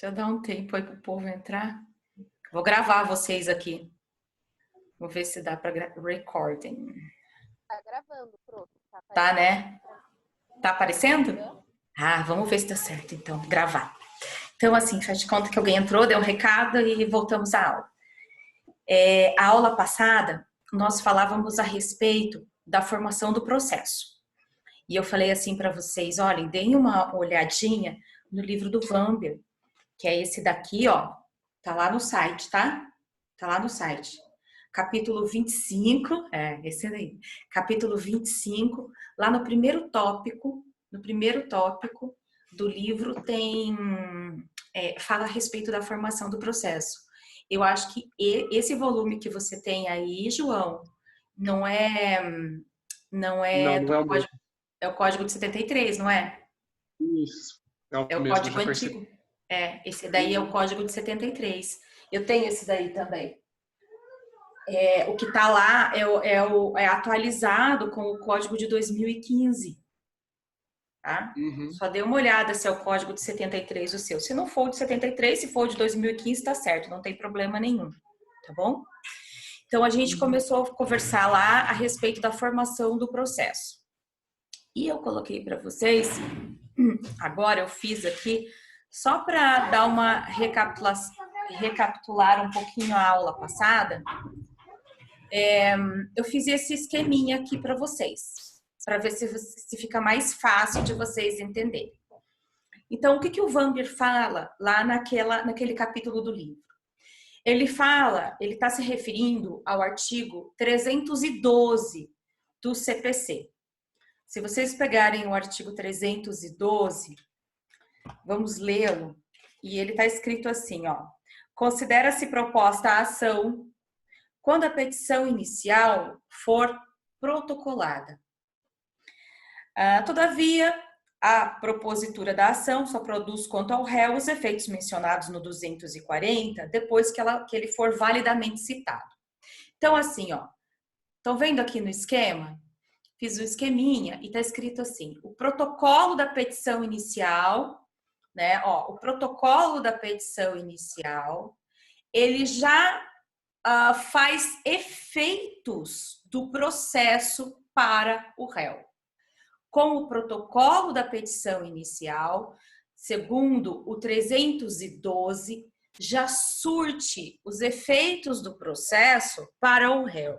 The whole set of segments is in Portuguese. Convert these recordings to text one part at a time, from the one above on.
Deixa eu dar um tempo aí pro povo entrar. Vou gravar vocês aqui. Vou ver se dá para recording. Tá gravando, pronto. Tá, né? Tá aparecendo? Uhum. Ah, vamos ver se dá certo, então. Gravar. Então, assim, faz de conta que alguém entrou, deu um recado e voltamos à aula. A aula passada, nós falávamos a respeito da formação do processo. E eu falei assim para vocês, olhem, deem uma olhadinha no livro do Wamber, que é esse daqui, ó. Tá lá no site, tá? Tá lá no site. Capítulo 25, esse daí. Capítulo 25, lá no primeiro tópico do livro tem fala a respeito da formação do processo. Eu acho que esse volume que você tem aí, João, não é Não, do não é o código, mesmo. é o código de 73, não é? Isso. É É o o mesmo, eu código já percebi. antigo. Esse daí é o código de 73. Eu tenho esse daí também. O que está lá é atualizado com o código de 2015. Tá? Uhum. Só dê uma olhada se é o código de 73 o seu. Se não for o de 73, se for o de 2015, está certo, não tem problema nenhum. Tá bom? Então, a gente começou a conversar lá a respeito da formação do processo. E eu coloquei para vocês, agora eu fiz aqui, só para dar uma recapitular um pouquinho a aula passada, eu fiz esse esqueminha aqui para vocês, para ver se fica mais fácil de vocês entenderem. Então, o que o Wamber fala lá naquele capítulo do livro? Ele está se referindo ao artigo 312 do CPC. Se vocês pegarem o artigo 312, vamos lê-lo, e ele está escrito assim, ó. Considera-se proposta a ação quando a petição inicial for protocolada. Todavia, a propositura da ação só produz quanto ao réu os efeitos mencionados no 240, depois que ele for validamente citado. Então, assim, ó, estão vendo aqui no esquema? Fiz um esqueminha e está escrito assim, o protocolo da petição inicial, né, ó, o protocolo da petição inicial, ele já faz efeitos do processo para o réu. Com o protocolo da petição inicial, segundo o 312, já surte os efeitos do processo para o réu.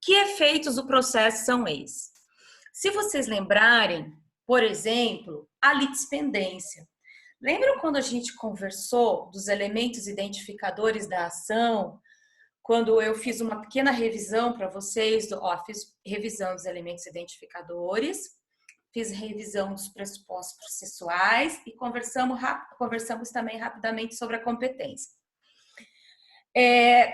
Que efeitos do processo são esses? Se vocês lembrarem, por exemplo, a litispendência. Lembram quando a gente conversou dos elementos identificadores da ação? Quando eu fiz uma pequena revisão para vocês, fiz revisão dos elementos identificadores, fiz revisão dos pressupostos processuais e conversamos também rapidamente sobre a competência.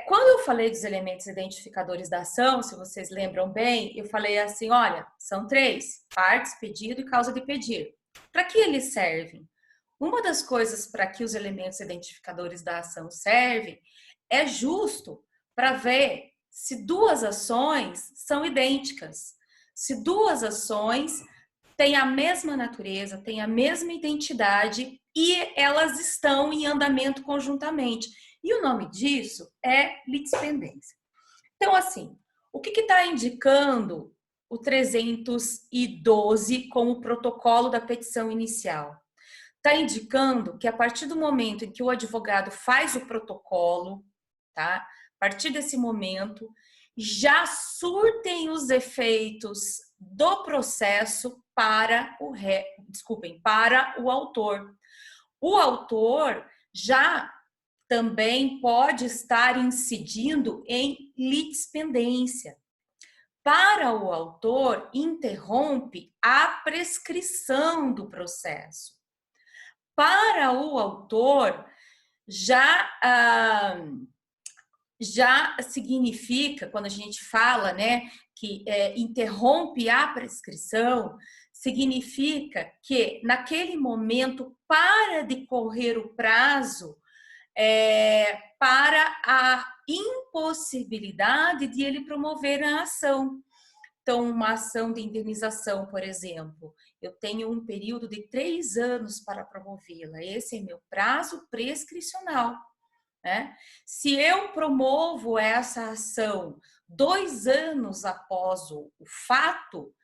Quando eu falei dos elementos identificadores da ação, se vocês lembram bem, eu falei assim, olha, são 3, partes, pedido e causa de pedir. Para que eles servem? Uma das coisas para que os elementos identificadores da ação servem é justo para ver se duas ações são idênticas, se duas ações têm a mesma natureza, têm a mesma identidade e elas estão em andamento conjuntamente. E o nome disso é litispendência. Então, assim, o que está indicando o 312 com o protocolo da petição inicial? Está indicando que a partir do momento em que o advogado faz o protocolo, tá? A partir desse momento, já surtem os efeitos do processo para o autor. O autor já também pode estar incidindo em litispendência. Para o autor, interrompe a prescrição do processo. Para o autor, já significa, quando a gente fala, né, que interrompe a prescrição, significa que naquele momento para de correr o prazo para a impossibilidade de ele promover a ação. Então, uma ação de indenização, por exemplo, eu tenho um período de 3 anos para promovê-la. Esse é meu prazo prescricional, né? Se eu promovo essa ação 2 anos após o fato,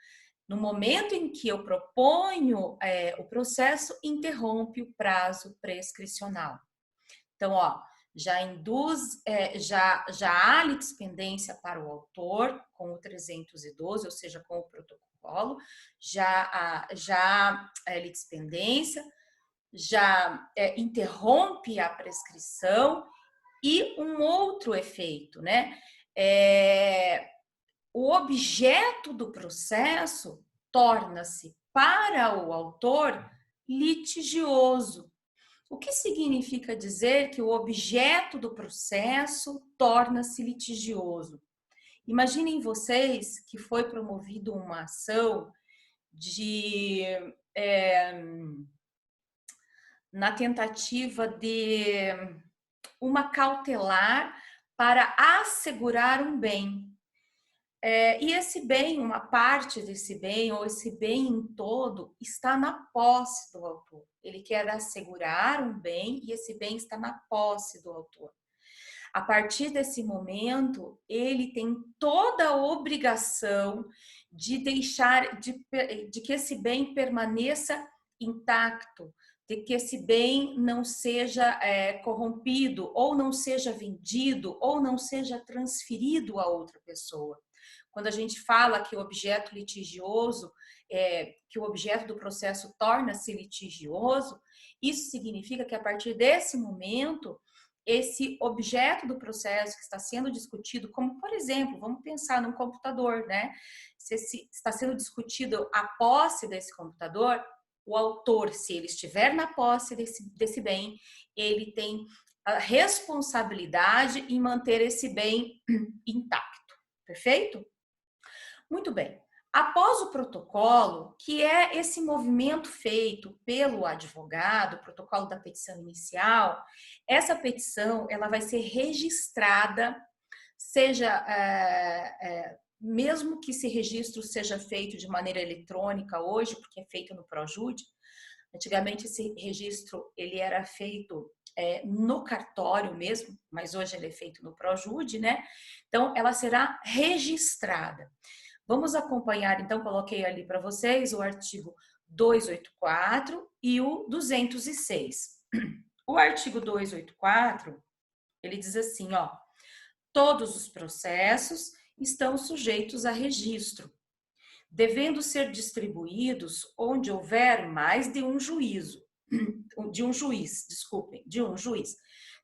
no momento em que eu proponho o processo, interrompe o prazo prescricional. Então, ó, já induz, já há litispendência para o autor com o 312, ou seja, com o protocolo, já há litispendência, já interrompe a prescrição e um outro efeito, né? O objeto do processo torna-se para o autor litigioso. O que significa dizer que o objeto do processo torna-se litigioso? Imaginem vocês que foi promovida uma ação na tentativa de uma cautelar para assegurar um bem. E esse bem, uma parte desse bem, ou esse bem em todo, está na posse do autor. Ele quer assegurar um bem e esse bem está na posse do autor. A partir desse momento, ele tem toda a obrigação de deixar, de que esse bem permaneça intacto, de que esse bem não seja corrompido, ou não seja vendido, ou não seja transferido a outra pessoa. Quando a gente fala que o objeto litigioso, que o objeto do processo torna-se litigioso, isso significa que a partir desse momento, esse objeto do processo que está sendo discutido, como por exemplo, vamos pensar num computador, né? Se está sendo discutido a posse desse computador, o autor, se ele estiver na posse desse bem, ele tem a responsabilidade em manter esse bem intacto, perfeito? Muito bem. Após o protocolo, que é esse movimento feito pelo advogado, o protocolo da petição inicial, essa petição ela vai ser registrada, seja mesmo que esse registro seja feito de maneira eletrônica hoje, porque é feito no Projude. Antigamente esse registro ele era feito no cartório mesmo, mas hoje ele é feito no Projude, né? Então ela será registrada. Vamos acompanhar, então, coloquei ali para vocês o artigo 284 e o 206. O artigo 284, ele diz assim, ó, todos os processos estão sujeitos a registro, devendo ser distribuídos onde houver mais de um juiz.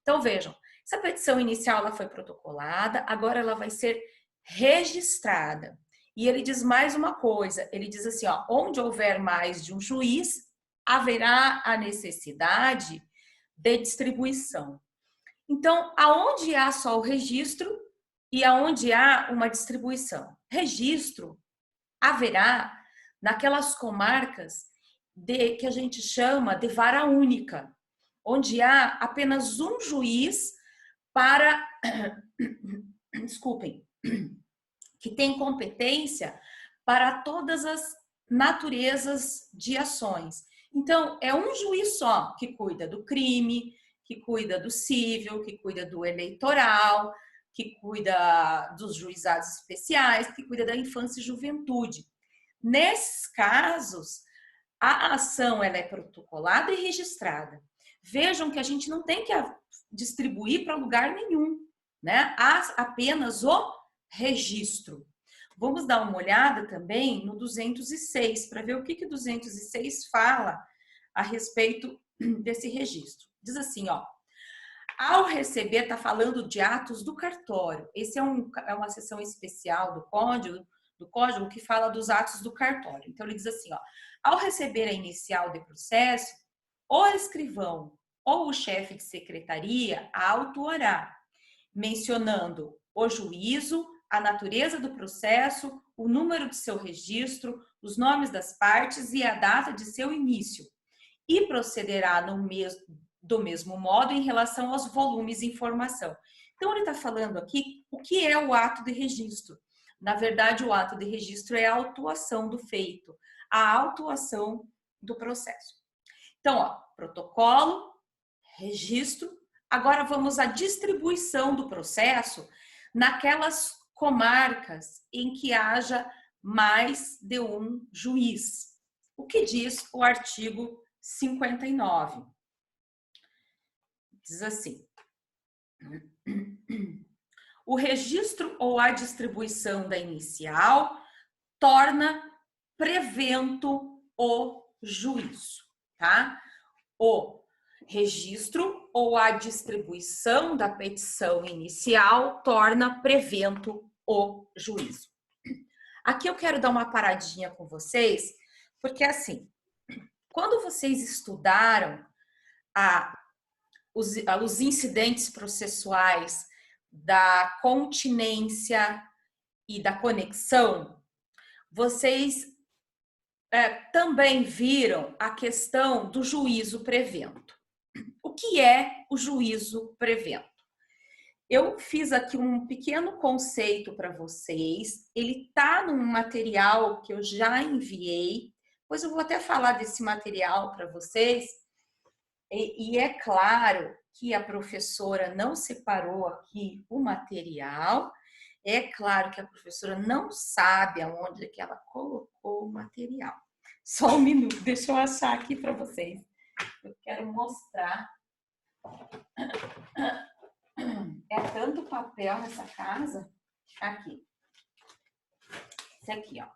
Então, vejam, essa petição inicial ela foi protocolada, agora ela vai ser registrada. E ele diz mais uma coisa, ele diz assim, ó, onde houver mais de um juiz, haverá a necessidade de distribuição. Então, aonde há só o registro e aonde há uma distribuição? Registro haverá naquelas comarcas que a gente chama de vara única, onde há apenas um juiz para, desculpem, que tem competência para todas as naturezas de ações. Então, é um juiz só que cuida do crime, que cuida do civil, que cuida do eleitoral, que cuida dos juizados especiais, que cuida da infância e juventude. Nesses casos, a ação ela é protocolada e registrada. Vejam que a gente não tem que distribuir para lugar nenhum, né? Há apenas o registro. Vamos dar uma olhada também no 206 para ver o que o 206 fala a respeito desse registro. Diz assim, ó, ao receber, está falando de atos do cartório. Esse é uma seção especial do código que fala dos atos do cartório. Então, ele diz assim, ó, ao receber a inicial de processo, o escrivão ou o chefe de secretaria autuará, mencionando o juízo, a natureza do processo, o número de seu registro, os nomes das partes e a data de seu início. E procederá do mesmo modo em relação aos volumes de informação. Então, ele está falando aqui o que é o ato de registro. Na verdade, o ato de registro é a autuação do feito. a autuação do processo. Então, ó, protocolo, registro. Agora vamos à distribuição do processo naquelas comarcas em que haja mais de um juiz. O que diz o artigo 59? Diz assim: o registro ou a distribuição da inicial torna prevento o juízo, tá? O registro ou a distribuição da petição inicial torna prevento o juízo. Aqui eu quero dar uma paradinha com vocês, porque assim, quando vocês estudaram os incidentes processuais da continência e da conexão, vocês também viram a questão do juízo prevento. O que é o juízo prevento? Eu fiz aqui um pequeno conceito para vocês. Ele está num material que eu já enviei. Depois eu vou até falar desse material para vocês. E é claro que a professora não separou aqui o material. É claro que a professora não sabe aonde que ela colocou o material. Só um minuto, deixa eu achar aqui para vocês. Eu quero mostrar. É tanto papel nessa casa. Aqui. Esse aqui, ó.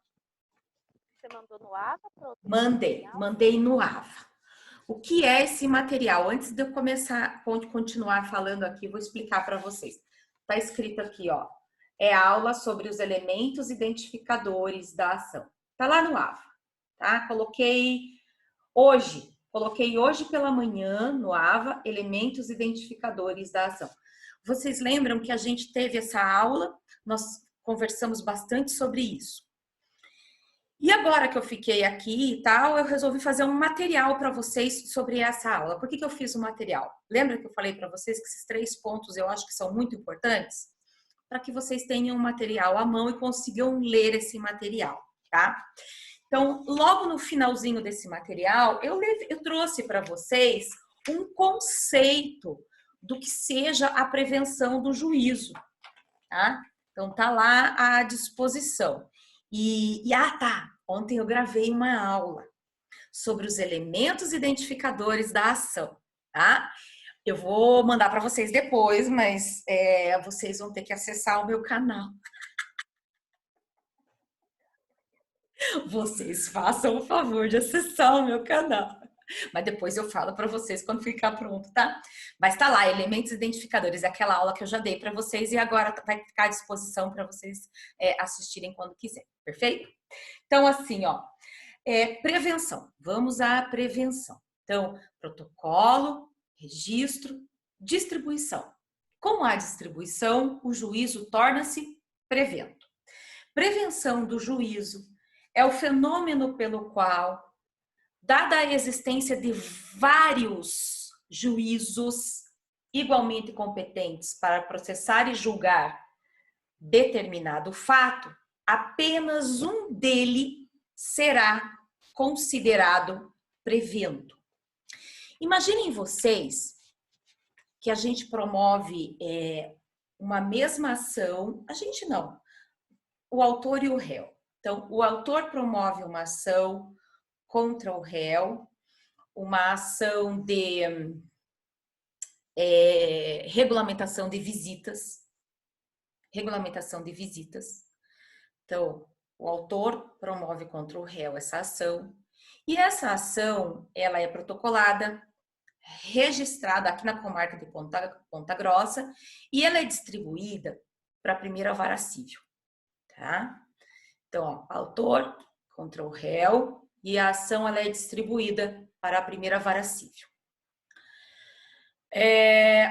Você mandou no AVA? Mandei no AVA. O que é esse material? Antes de eu continuar falando aqui, vou explicar para vocês. Tá escrito aqui, ó. É aula sobre os elementos identificadores da ação. Tá lá no AVA, tá? Coloquei hoje pela manhã no AVA, elementos identificadores da ação. Vocês lembram que a gente teve essa aula? Nós conversamos bastante sobre isso. E agora que eu fiquei aqui e tal, eu resolvi fazer um material para vocês sobre essa aula. Por que eu fiz o material? Lembra que eu falei para vocês que esses 3 pontos eu acho que são muito importantes? Para que vocês tenham um material à mão e consigam ler esse material, tá? Então, logo no finalzinho desse material, eu trouxe para vocês um conceito do que seja a prevenção do juízo, tá? Então, tá lá à disposição. Tá, ontem eu gravei uma aula sobre os elementos identificadores da ação, tá? Eu vou mandar para vocês depois, mas vocês vão ter que acessar o meu canal. Vocês façam o favor de acessar o meu canal. Mas depois eu falo para vocês quando ficar pronto, tá? Mas tá lá, elementos identificadores, aquela aula que eu já dei para vocês e agora vai ficar à disposição para vocês assistirem quando quiser, perfeito? Então, assim, ó, prevenção. Vamos à prevenção. Então, protocolo, registro, distribuição. Com a distribuição, o juízo torna-se prevento. Prevenção do juízo é o fenômeno pelo qual, dada a existência de vários juízos igualmente competentes para processar e julgar determinado fato, apenas um dele será considerado prevento. Imaginem vocês que a gente promove uma mesma ação, a gente não, o autor e o réu. Então, o autor promove uma ação contra o réu, uma ação de regulamentação de visitas. Então, o autor promove contra o réu essa ação, e essa ação, ela é protocolada, registrada aqui na comarca de Ponta Grossa, e ela é distribuída para a primeira vara civil, tá? Então, ó, autor contra o réu, e a ação ela é distribuída para a primeira vara civil.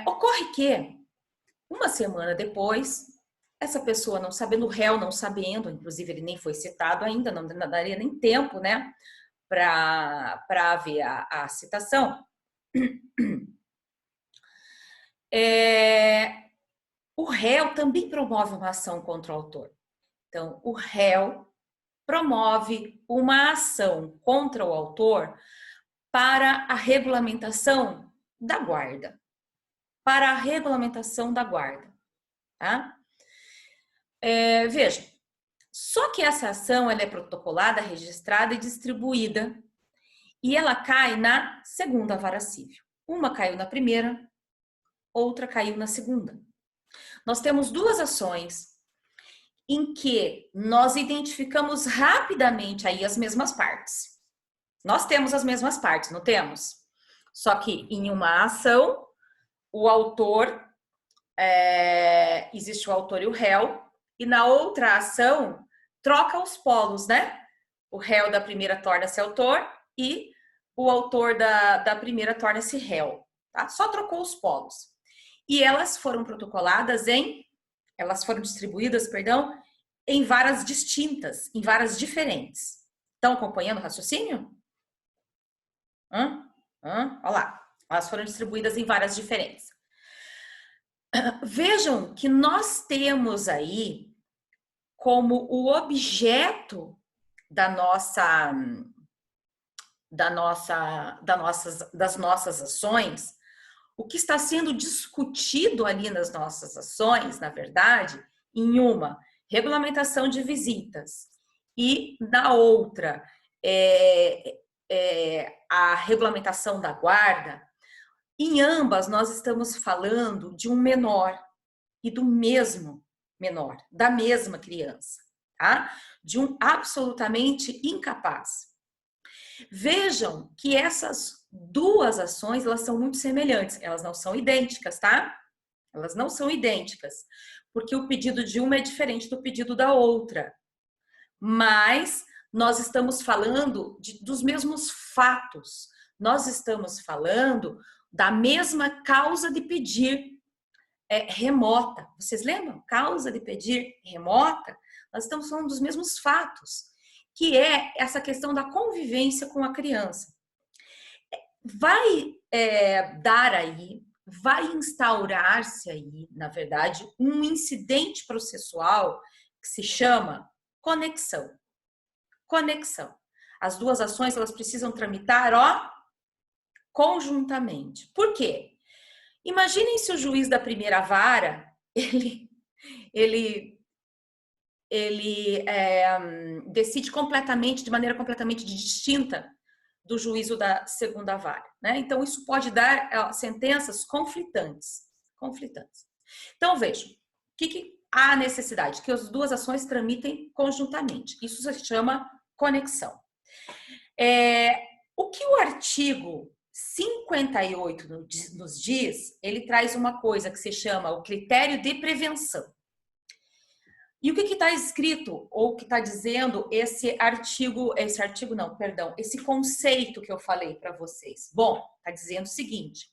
Ocorre que, uma semana depois, essa pessoa não sabendo, o réu não sabendo, inclusive ele nem foi citado ainda, não daria nem tempo, né, para haver a citação. O réu também promove uma ação contra o autor. Então, o réu promove uma ação contra o autor para a regulamentação da guarda. Para a regulamentação da guarda, tá? Veja, só que essa ação ela é protocolada, registrada e distribuída e ela cai na segunda vara civil. Uma caiu na primeira, outra caiu na segunda. Nós temos duas ações em que nós identificamos rapidamente aí as mesmas partes. Nós temos as mesmas partes, não temos? Só que em uma ação, o autor, existe o autor e o réu, e na outra ação, troca os polos, né? O réu da primeira torna-se autor e o autor da primeira torna-se réu, tá? Só trocou os polos. E elas foram distribuídas, em varas distintas, em varas diferentes. Estão acompanhando o raciocínio? Olha lá, elas foram distribuídas em varas diferentes. Vejam que nós temos aí como o objeto das nossas ações, o que está sendo discutido ali nas nossas ações, na verdade, em uma regulamentação de visitas e na outra a regulamentação da guarda. Em ambas nós estamos falando de um menor e do mesmo menor, da mesma criança, tá? De um absolutamente incapaz. Vejam que essas duas ações, elas são muito semelhantes, elas não são idênticas, tá? Elas não são idênticas, porque o pedido de uma é diferente do pedido da outra. Mas nós estamos falando dos mesmos fatos, nós estamos falando da mesma causa de pedir remota. Vocês lembram? Causa de pedir remota? Nós estamos falando dos mesmos fatos, que é essa questão da convivência com a criança. Vai instaurar-se aí, na verdade, um incidente processual que se chama conexão. Conexão. As duas ações, elas precisam tramitar, conjuntamente. Por quê? Imaginem se o juiz da primeira vara, ele decide de maneira completamente distinta do juízo da segunda vara, né? Então, isso pode dar sentenças conflitantes. Então, vejam, o que há necessidade? Que as duas ações tramitem conjuntamente. Isso se chama conexão. O que o artigo 58 nos diz, ele traz uma coisa que se chama o critério de prevenção. E o que está escrito, ou que está dizendo esse conceito que eu falei para vocês? Bom, está dizendo o seguinte: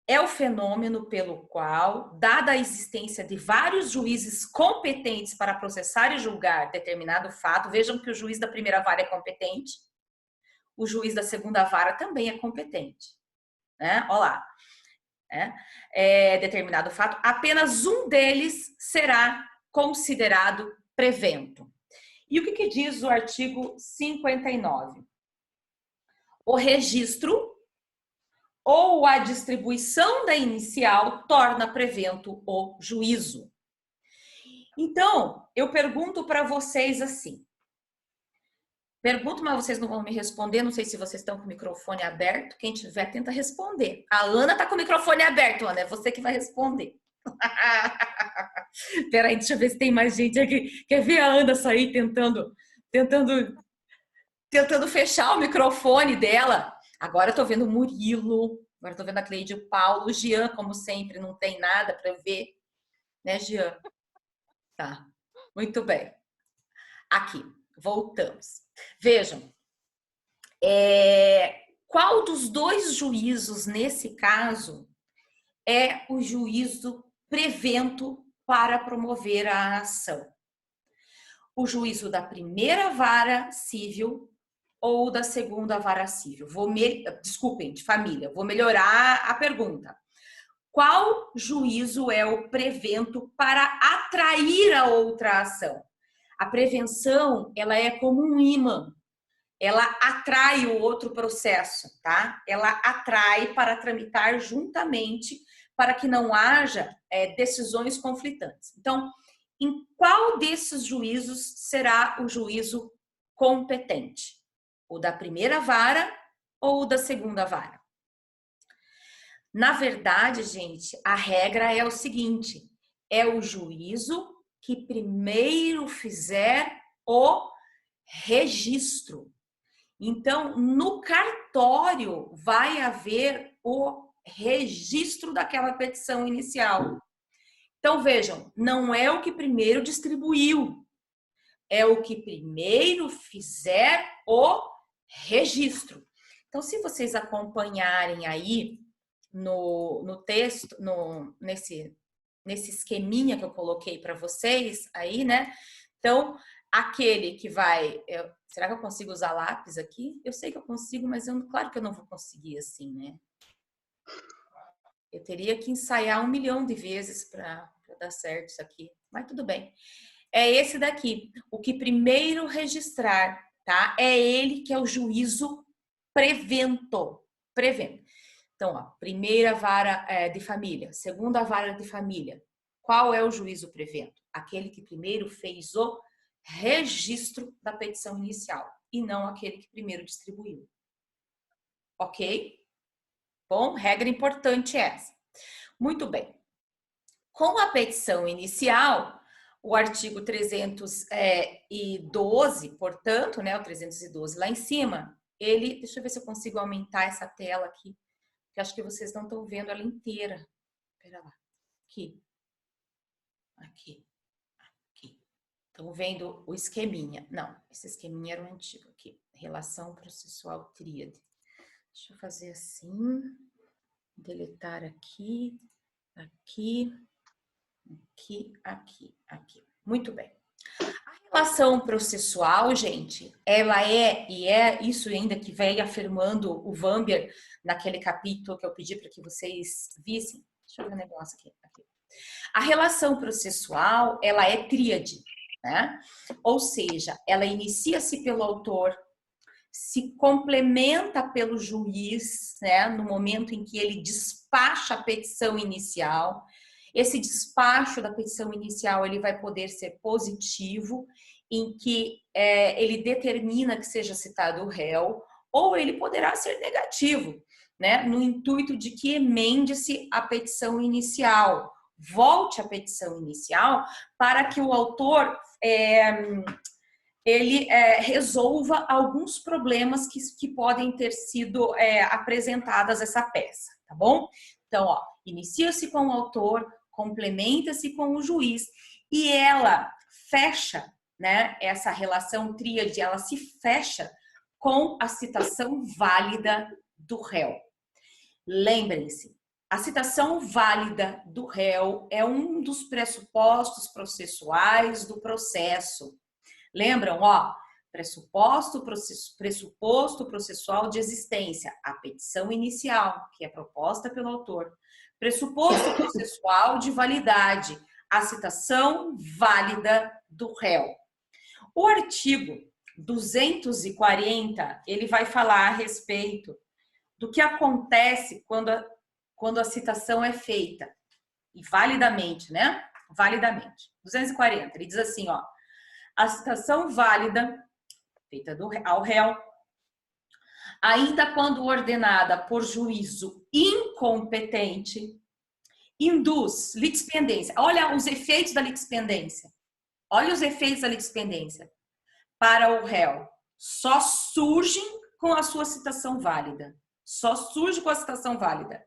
é o fenômeno pelo qual, dada a existência de vários juízes competentes para processar e julgar determinado fato, vejam que o juiz da primeira vara é competente, o juiz da segunda vara também é competente, né? Olha lá, determinado fato, apenas um deles será considerado prevento. E o que diz o artigo 59? O registro ou a distribuição da inicial torna prevento o juízo. Então, eu pergunto para vocês assim, mas vocês não vão me responder, não sei se vocês estão com o microfone aberto, quem tiver tenta responder. A Ana está com o microfone aberto, Ana, é você que vai responder. Peraí, deixa eu ver se tem mais gente aqui. Quer ver a Ana sair tentando fechar o microfone dela? Agora eu tô vendo o Murilo, agora eu tô vendo a Cleide e o Paulo, o Jean, como sempre, não tem nada para ver, né, Jean? Tá, muito bem. Aqui, voltamos. Vejam, qual dos dois juízos, nesse caso, é o juízo prevento para promover a ação? O juízo da primeira vara civil ou da segunda vara civil? Desculpem, de família, vou melhorar a pergunta. Qual juízo é o prevento para atrair a outra ação? A prevenção, ela é como um imã. Ela atrai o outro processo, tá? Ela atrai para tramitar juntamente para que não haja decisões conflitantes. Então, em qual desses juízos será o juízo competente? O da primeira vara ou o da segunda vara? Na verdade, gente, a regra é o seguinte: é o juízo que primeiro fizer o registro. Então, no cartório vai haver o registro daquela petição inicial. Então, vejam, não é o que primeiro distribuiu, é o que primeiro fizer o registro. Então, se vocês acompanharem aí no texto, nesse esqueminha que eu coloquei para vocês aí, né? Então, aquele que vai... será que eu consigo usar lápis aqui? Eu sei que eu consigo, mas claro que eu não vou conseguir assim, né? Eu teria que ensaiar 1 milhão de vezes para dar certo isso aqui. Mas tudo bem. É esse daqui. O que primeiro registrar, tá? É ele que é o juízo prevento. Prevento. Então, ó, primeira vara de família, segunda vara de família. Qual é o juízo prevento? Aquele que primeiro fez o registro da petição inicial e não aquele que primeiro distribuiu. Ok? Bom, regra importante é essa. Muito bem. Com a petição inicial, o artigo 312, portanto, né, o 312 lá em cima, deixa eu ver se eu consigo aumentar essa tela aqui, que acho que vocês não estão vendo ela inteira. Espera lá. Aqui. Aqui. Aqui. Estão vendo o esqueminha? Não, esse esqueminha era o antigo. Aqui. Relação processual tríade. Deixa eu fazer assim. Deletar aqui. Aqui. Aqui. Aqui. Aqui. Muito bem. A relação processual, gente, ela isso ainda que vem afirmando o Wambier naquele capítulo que eu pedi para que vocês vissem. Deixa eu ver um negócio aqui. A relação processual, ela é tríade, né? Ou seja, ela inicia-se pelo autor, se complementa pelo juiz, né? No momento em que ele despacha a petição inicial. Esse despacho da petição inicial, ele vai poder ser positivo, em que ele determina que seja citado o réu, ou ele poderá ser negativo, né? No intuito de que emende-se a petição inicial, volte à petição inicial, para que o autor resolva alguns problemas que podem ter sido apresentadas essa peça, tá bom? Então, ó, inicia-se com o autor, complementa-se com o juiz e ela fecha, né, essa relação tríade, ela se fecha com a citação válida do réu. Lembrem-se, a citação válida do réu é um dos pressupostos processuais do processo. Lembram, ó, pressuposto processual de existência, a petição inicial, que é proposta pelo autor. Pressuposto processual de validade, a citação válida do réu. O artigo 240, ele vai falar a respeito do que acontece quando a citação é feita, e validamente, né? Validamente. 240, ele diz assim, ó, a citação válida, feita ao réu, ainda quando ordenada por juízo incompetente, induz litispendência. Olha os efeitos da litispendência. Olha os efeitos da litispendência para o réu. Só surgem com a sua citação válida. Só surge com a citação válida.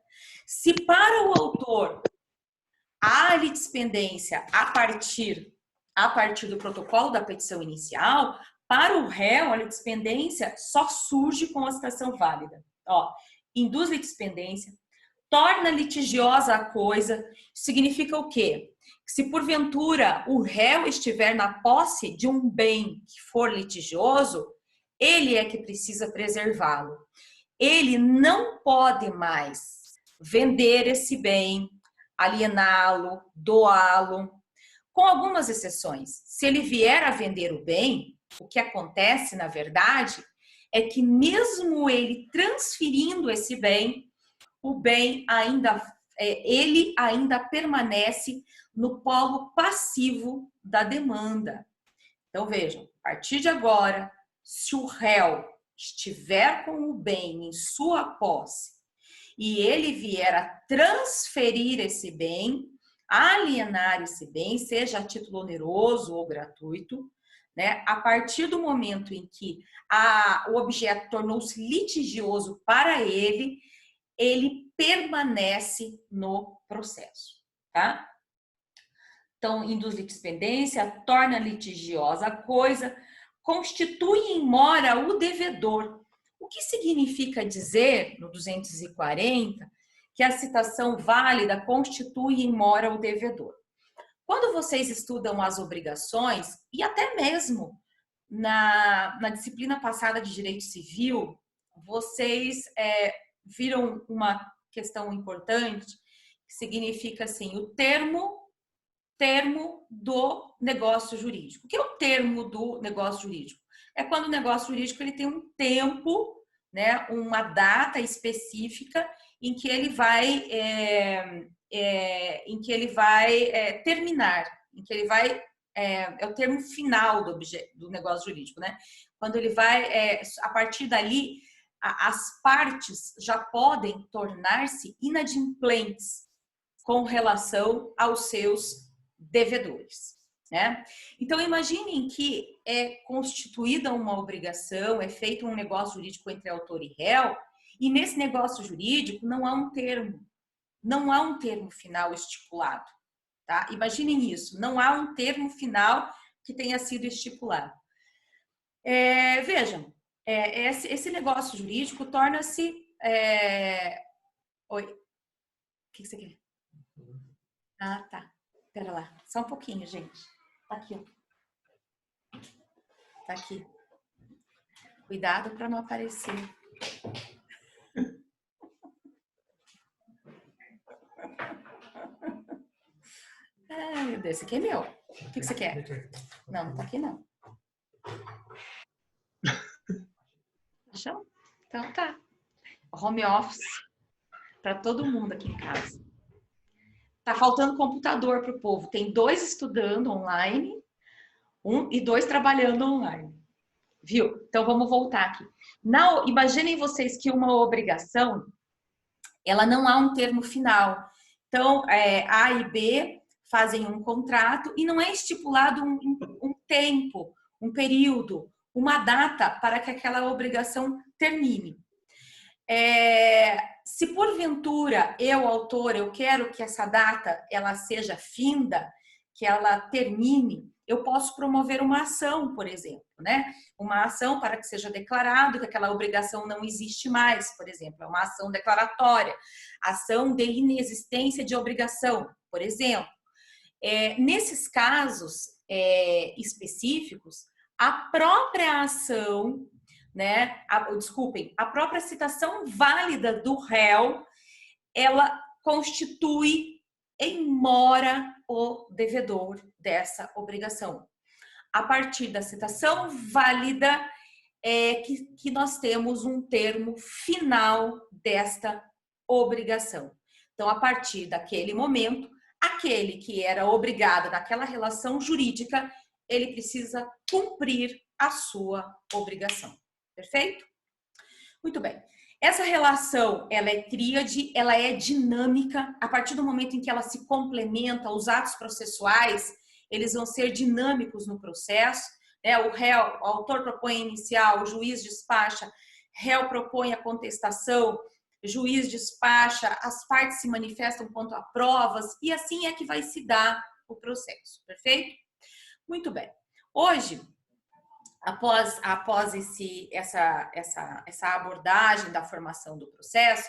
Se para o autor há litispendência a partir do protocolo da petição inicial, para o réu, a litispendência só surge com a citação válida. Ó, induz litispendência, torna litigiosa a coisa, significa o quê? Que se porventura o réu estiver na posse de um bem que for litigioso, ele é que precisa preservá-lo. Ele não pode mais vender esse bem, aliená-lo, doá-lo. com algumas exceções. Se ele vier a vender o bem, o que acontece, na verdade, é que mesmo ele transferindo esse bem, o bem ainda, ele ainda permanece no polo passivo da demanda. Então, vejam, a partir de agora, se o réu estiver com o bem em sua posse e ele vier a transferir esse bem, alienar esse bem, seja a título oneroso ou gratuito, né? A partir do momento em que o objeto tornou-se litigioso para ele, ele permanece no processo, tá? Então, induz litispendência, torna litigiosa a coisa, constitui em mora o devedor. O que significa dizer, no 240, que a citação válida constitui em mora o devedor? Quando vocês estudam as obrigações, e até mesmo na disciplina passada de Direito Civil, vocês viram uma questão importante, que significa assim, o termo do negócio jurídico. O que é o termo do negócio jurídico? É quando o negócio jurídico ele tem um tempo, né, uma data específica em que ele vai terminar, em que ele vai é o termo final do negócio jurídico, né? Quando ele vai a partir dali as partes já podem tornar-se inadimplentes com relação aos seus devedores, né? Então, imaginem que é constituída uma obrigação, é feito um negócio jurídico entre autor e réu, e nesse negócio jurídico não há um termo final estipulado, tá? Imaginem isso, não há um termo final que tenha sido estipulado. Vejam, esse negócio jurídico torna-se... Oi, o que você quer? Ah, tá. Pera lá, só um pouquinho, gente. Tá aqui, ó. Tá aqui. Cuidado para não aparecer. Ai, meu Deus, esse aqui é meu. O que você quer? Não, não tá aqui, não. Achou? Então tá. Home office para todo mundo aqui em casa. Tá faltando computador para o povo. Tem 2 estudando online, 1 e 2 trabalhando online. Viu? Então vamos voltar aqui. Imaginem vocês que uma obrigação, ela não há um termo final. Então, A e B fazem um contrato e não é estipulado um tempo, um período, uma data para que aquela obrigação termine. Se porventura eu, autor, eu quero que essa data ela seja finda, que ela termine, eu posso promover uma ação, por exemplo, né? Uma ação para que seja declarado que aquela obrigação não existe mais, por exemplo, é uma ação declaratória, ação de inexistência de obrigação, por exemplo. Nesses casos específicos, a própria ação, né? A própria citação válida do réu, ela constitui em mora o devedor dessa obrigação. A partir da citação válida que nós temos um termo final desta obrigação. Então, a partir daquele momento, aquele que era obrigado naquela relação jurídica, ele precisa cumprir a sua obrigação. Perfeito? Muito bem. Essa relação, ela é tríade, ela é dinâmica. A partir do momento em que ela se complementa, os atos processuais, eles vão ser dinâmicos no processo. O réu, o autor propõe a inicial, o juiz despacha, réu propõe a contestação, juiz despacha, as partes se manifestam quanto a provas e assim é que vai se dar o processo. Perfeito? Muito bem. Hoje, após essa abordagem da formação do processo,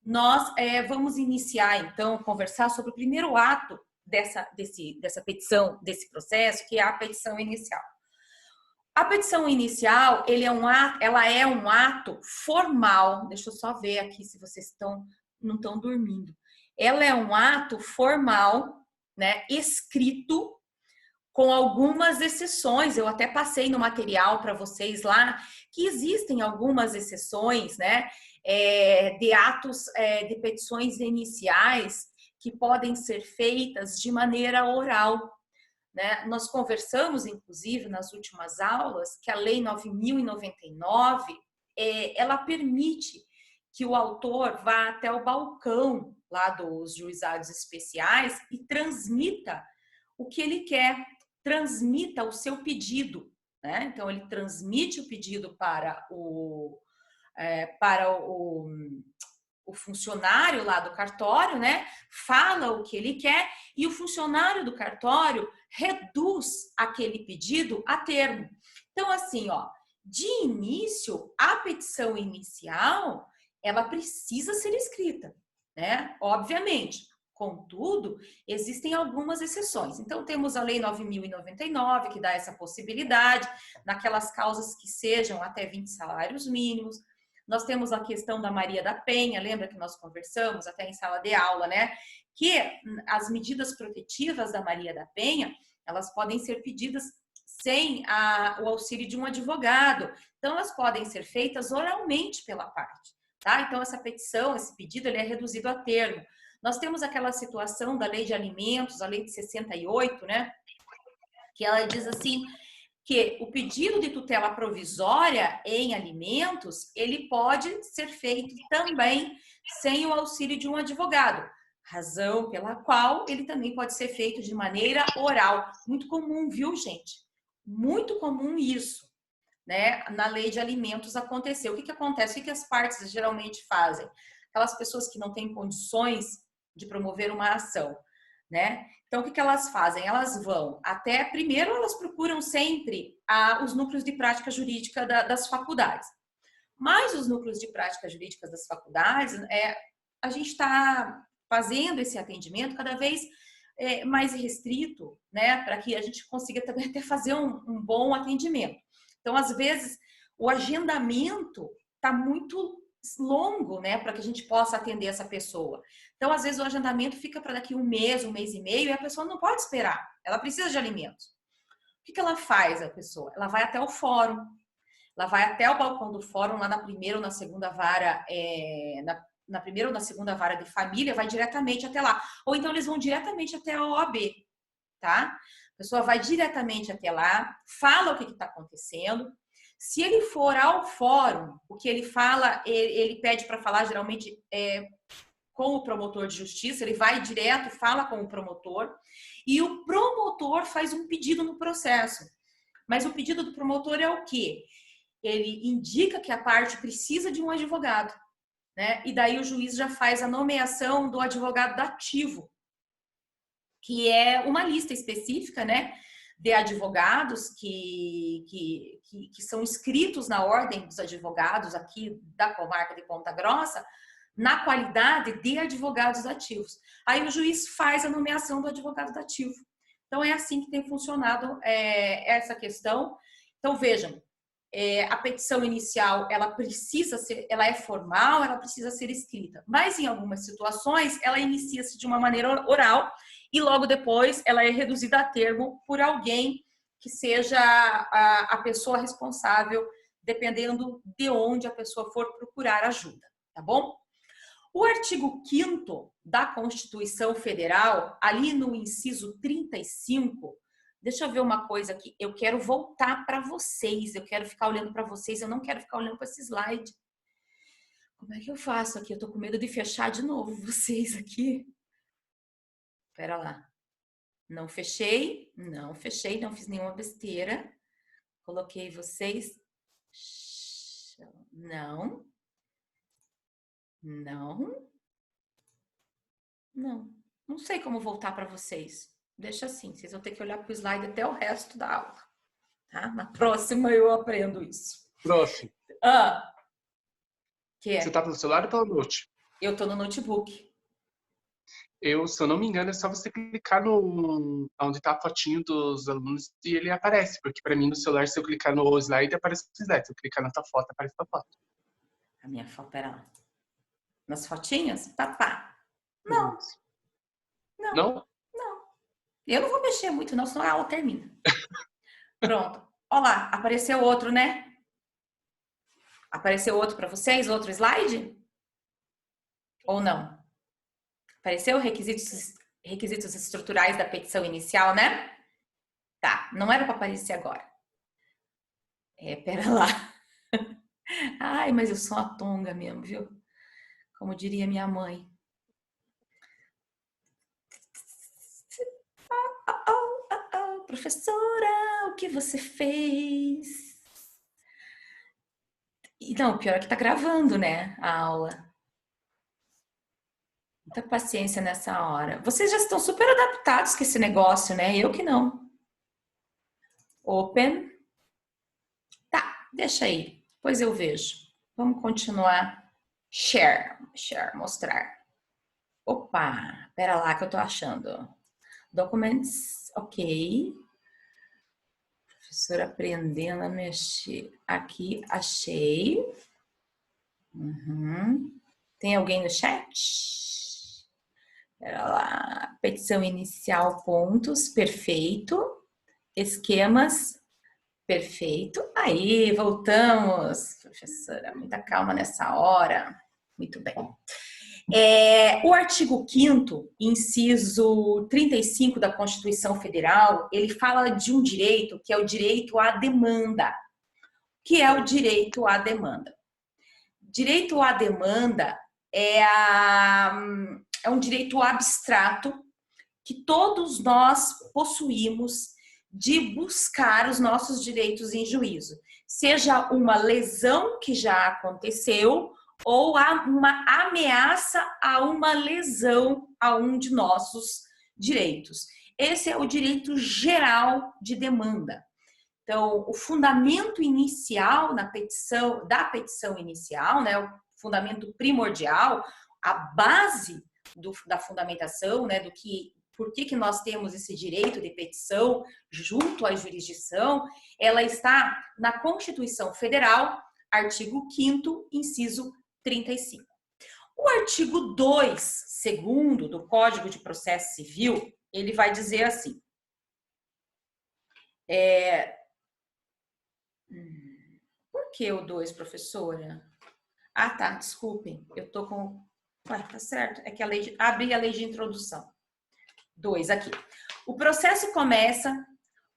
nós vamos iniciar, então, conversar sobre o primeiro ato dessa petição, desse processo, que é a petição inicial. A petição inicial, ela é um ato formal, deixa eu só ver aqui se vocês não estão dormindo. Ela é um ato formal, né, escrito, com algumas exceções. Eu até passei no material para vocês lá que existem algumas exceções, né, de atos de petições iniciais que podem ser feitas de maneira oral, né? Nós conversamos, inclusive, nas últimas aulas, que a Lei 9.099, ela permite que o autor vá até o balcão lá dos juizados especiais e transmita o que ele quer, transmita o seu pedido, né? Então, ele transmite o pedido para o funcionário lá do cartório, né? Fala o que ele quer e o funcionário do cartório reduz aquele pedido a termo. Então, assim, ó, de início, a petição inicial, ela precisa ser escrita, né? Obviamente. Contudo, existem algumas exceções. Então, temos a Lei 9.099, que dá essa possibilidade, naquelas causas que sejam até 20 salários mínimos. Nós temos a questão da Maria da Penha, lembra que nós conversamos até em sala de aula, né? Que as medidas protetivas da Maria da Penha, elas podem ser pedidas sem o auxílio de um advogado. Então, elas podem ser feitas oralmente pela parte, tá? Então, essa petição, esse pedido, ele é reduzido a termo. Nós temos aquela situação da Lei de Alimentos, a Lei de 68, né? Que ela diz assim, que o pedido de tutela provisória em alimentos, ele pode ser feito também sem o auxílio de um advogado, razão pela qual ele também pode ser feito de maneira oral. Muito comum, viu, gente? Muito comum isso, né? Na Lei de Alimentos aconteceu. O que acontece? O que as partes geralmente fazem? Aquelas pessoas que não têm condições de promover uma ação, né? Então, o que elas fazem? Elas vão até, primeiro, elas procuram sempre os núcleos de prática jurídica das faculdades. Mas os núcleos de prática jurídica das faculdades, a gente está fazendo esse atendimento cada vez mais restrito, né? Para que a gente consiga também até fazer um bom atendimento. Então, às vezes, o agendamento está muito longo, né, para que a gente possa atender essa pessoa. Então, às vezes, o agendamento fica para daqui um mês e meio, e a pessoa não pode esperar. Ela precisa de alimentos. O que ela faz, a pessoa? Ela vai até o fórum, ela vai até o balcão do fórum, lá na primeira ou na segunda vara, na primeira ou na segunda vara de família, vai diretamente até lá. Ou então, eles vão diretamente até a OAB, tá? A pessoa vai diretamente até lá, fala o que está acontecendo. Se ele for ao fórum, o que ele fala, ele pede para falar geralmente com o promotor de justiça, ele vai direto, fala com o promotor, e o promotor faz um pedido no processo. Mas o pedido do promotor é o quê? Ele indica que a parte precisa de um advogado, né? E daí o juiz já faz a nomeação do advogado dativo, que é uma lista específica, né, de advogados que são inscritos na ordem dos advogados aqui da comarca de Ponta Grossa, na qualidade de advogados ativos. Aí o juiz faz a nomeação do advogado dativo. Então, é assim que tem funcionado essa questão. Então, vejam, a petição inicial, ela é formal, ela precisa ser escrita. Mas, em algumas situações, ela inicia-se de uma maneira oral e, logo depois, ela é reduzida a termo por alguém que seja a pessoa responsável, dependendo de onde a pessoa for procurar ajuda, tá bom? O artigo 5º da Constituição Federal, ali no inciso 35, deixa eu ver uma coisa aqui, eu quero voltar para vocês, eu quero ficar olhando para vocês, eu não quero ficar olhando para esse slide. Como é que eu faço aqui? Eu tô com medo de fechar de novo vocês aqui. Espera lá. Não fechei, não fiz nenhuma besteira. Coloquei vocês. Não. Não sei como voltar para vocês. Deixa assim, vocês vão ter que olhar para o slide até o resto da aula. Tá? Na próxima eu aprendo isso. Prof, Que é? você tá pelo celular ou pelo note? Eu tô no notebook. Se eu não me engano, é só você clicar no onde tá a fotinho dos alunos e ele aparece. Porque para mim, no celular, se eu clicar no slide, aparece o slide. Se eu clicar na tua foto, aparece a tua foto. A minha foto, pera lá. Nas fotinhas? Papá. Não. Não? Não. Eu não vou mexer muito não, senão a aula termina. Pronto. Olha lá, apareceu outro, né? Apareceu outro para vocês? Outro slide? Ou não? Apareceu requisitos estruturais da petição inicial, né? Tá, não era para aparecer agora. Pera lá. Ai, mas eu sou uma tonga mesmo, viu? Como diria minha mãe. Professora, o que você fez? E não, pior é que tá gravando, né, a aula. Muita paciência nessa hora. Vocês já estão super adaptados com esse negócio, né? Eu que não. Open. Tá, deixa aí. Depois eu vejo. Vamos continuar. Share, mostrar. Opa, pera lá que eu tô achando. Documents, ok. Professora aprendendo a mexer. Aqui, achei. Tem alguém no chat? Pera lá. Petição inicial, pontos, perfeito. Esquemas, perfeito. Aí, voltamos. Professora, muita calma nessa hora. Muito bem. O artigo 5º, inciso 35 da Constituição Federal, ele fala de um direito que é o direito à demanda. O que é o direito à demanda? Direito à demanda é um direito abstrato que todos nós possuímos de buscar os nossos direitos em juízo. Seja uma lesão que já aconteceu ou uma ameaça a uma lesão a um de nossos direitos. Esse é o direito geral de demanda. Então, o fundamento inicial da petição inicial, né, o fundamento primordial, a base da fundamentação, né, por que nós temos esse direito de petição junto à jurisdição, ela está na Constituição Federal, artigo 5º, inciso 35. O artigo 2, segundo do Código de Processo Civil, ele vai dizer assim, por que o 2, professora? Ah, tá, desculpem, eu tô com... Ué, tá certo, é que abri a lei de introdução. 2 aqui. O processo começa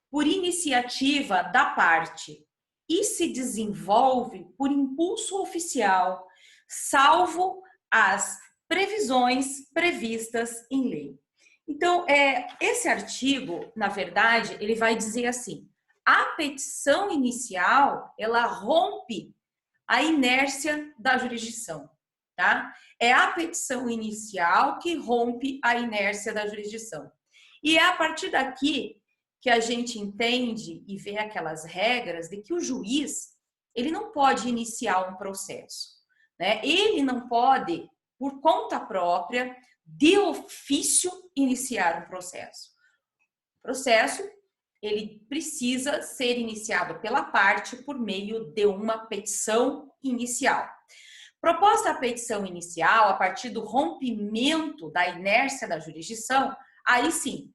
por iniciativa da parte e se desenvolve por impulso oficial, salvo as previsões previstas em lei. Então, esse artigo, na verdade, ele vai dizer assim, a petição inicial, ela rompe a inércia da jurisdição, tá? É a petição inicial que rompe a inércia da jurisdição. E é a partir daqui que a gente entende e vê aquelas regras de que o juiz, ele não pode iniciar um processo, né? Ele não pode, por conta própria, de ofício, iniciar um processo. O processo, ele precisa ser iniciado pela parte por meio de uma petição inicial. Proposta a petição inicial, a partir do rompimento da inércia da jurisdição, aí sim,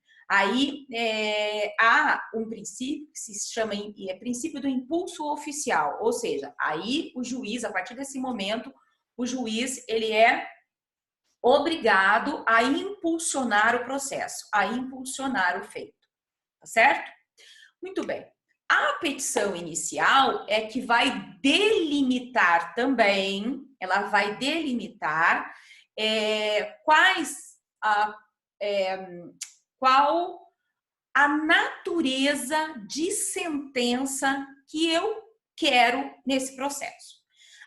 há um princípio que se chama princípio do impulso oficial, ou seja, aí o juiz, a partir desse momento, o juiz, ele é obrigado a impulsionar o processo, a impulsionar o feito, tá certo? Muito bem. A petição inicial é que vai delimitar também, ela vai delimitar qual a natureza de sentença que eu quero nesse processo.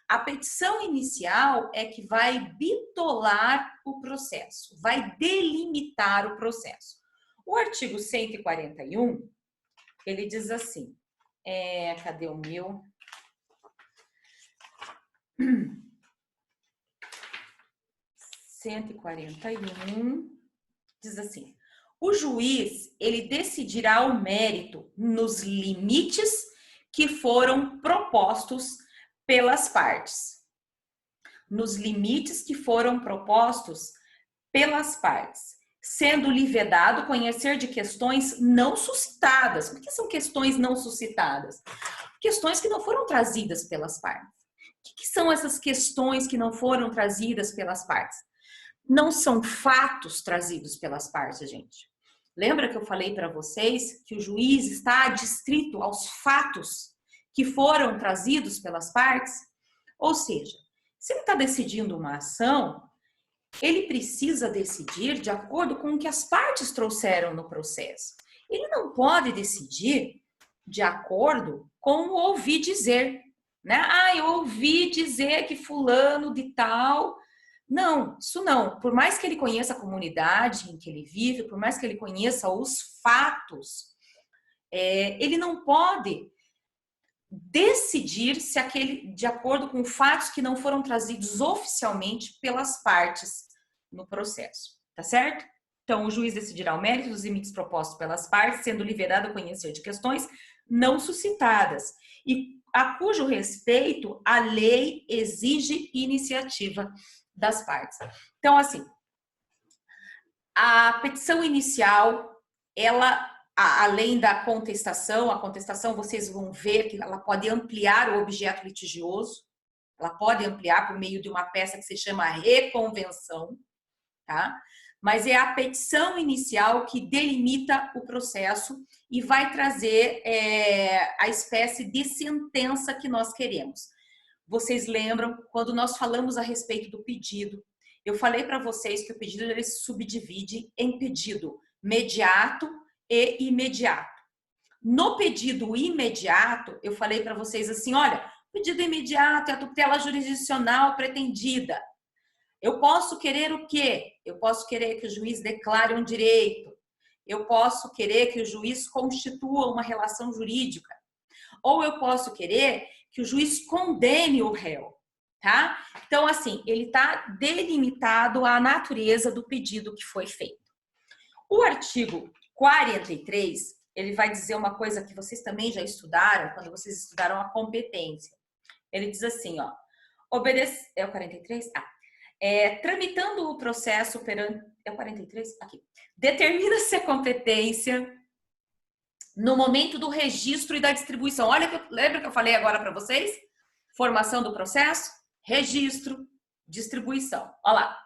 A petição inicial é que vai bitolar o processo, vai delimitar o processo. O artigo 141, ele diz assim, cadê o meu? 141, diz assim, o juiz, ele decidirá o mérito nos limites que foram propostos pelas partes. Nos limites que foram propostos pelas partes. sendo lhe vedado conhecer de questões não suscitadas. O que são questões não suscitadas? Questões que não foram trazidas pelas partes. O que são essas questões que não foram trazidas pelas partes? Não são fatos trazidos pelas partes, gente. Lembra que eu falei para vocês que o juiz está adstrito aos fatos que foram trazidos pelas partes? Ou seja, se ele está decidindo uma ação, ele precisa decidir de acordo com o que as partes trouxeram no processo. Ele não pode decidir de acordo com o ouvir dizer, né? Ah, eu ouvi dizer que fulano de tal. Não, isso não. Por mais que ele conheça a comunidade em que ele vive, por mais que ele conheça os fatos, ele não pode decidir se aquele, de acordo com fatos que não foram trazidos oficialmente pelas partes no processo, tá certo? Então, o juiz decidirá o mérito dos limites propostos pelas partes, sendo liberado a conhecer de questões não suscitadas e a cujo respeito a lei exige iniciativa das partes. Então, assim, a petição inicial, ela, além da contestação, a contestação vocês vão ver que ela pode ampliar o objeto litigioso, ela pode ampliar por meio de uma peça que se chama reconvenção, tá? Mas é a petição inicial que delimita o processo e vai trazer a espécie de sentença que nós queremos. Vocês lembram, quando nós falamos a respeito do pedido, eu falei para vocês que o pedido ele se subdivide em pedido mediato e imediato. No pedido imediato, eu falei para vocês assim, olha, pedido imediato é a tutela jurisdicional pretendida. Eu posso querer o quê? Eu posso querer que o juiz declare um direito. Eu posso querer que o juiz constitua uma relação jurídica. Ou eu posso querer que o juiz condene o réu, tá? Então, assim, ele está delimitado à natureza do pedido que foi feito. O artigo 43, ele vai dizer uma coisa que vocês também já estudaram, quando vocês estudaram a competência. Ele diz assim, ó, é o 43? Tramitando o processo perante... É o 43? Aqui. Determina-se a competência no momento do registro e da distribuição. Olha, lembra que eu falei agora para vocês? Formação do processo, registro, distribuição. Olha lá.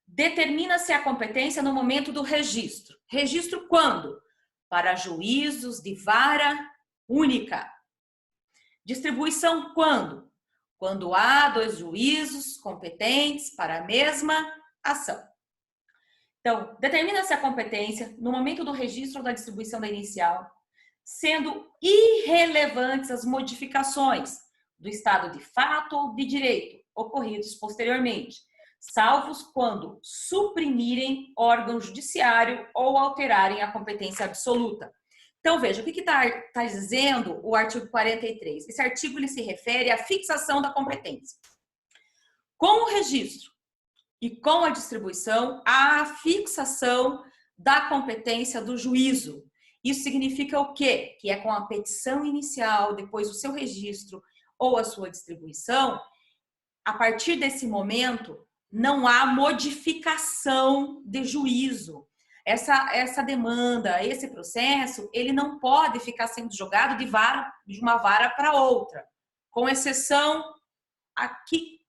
Determina-se a competência no momento do registro. Registro quando? Para juízos de vara única. Distribuição quando? Quando há 2 juízos competentes para a mesma ação. Então, determina-se a competência no momento do registro ou da distribuição da inicial, sendo irrelevantes as modificações do estado de fato ou de direito ocorridos posteriormente, salvos quando suprimirem órgão judiciário ou alterarem a competência absoluta. Então, veja, o que está dizendo o artigo 43? Esse artigo ele se refere à fixação da competência. Com o registro e com a distribuição, a fixação da competência do juízo. Isso significa o quê? Que é com a petição inicial, depois o seu registro ou a sua distribuição, a partir desse momento, não há modificação de juízo. Essa demanda, esse processo, ele não pode ficar sendo jogado de uma vara para outra, com exceção aqui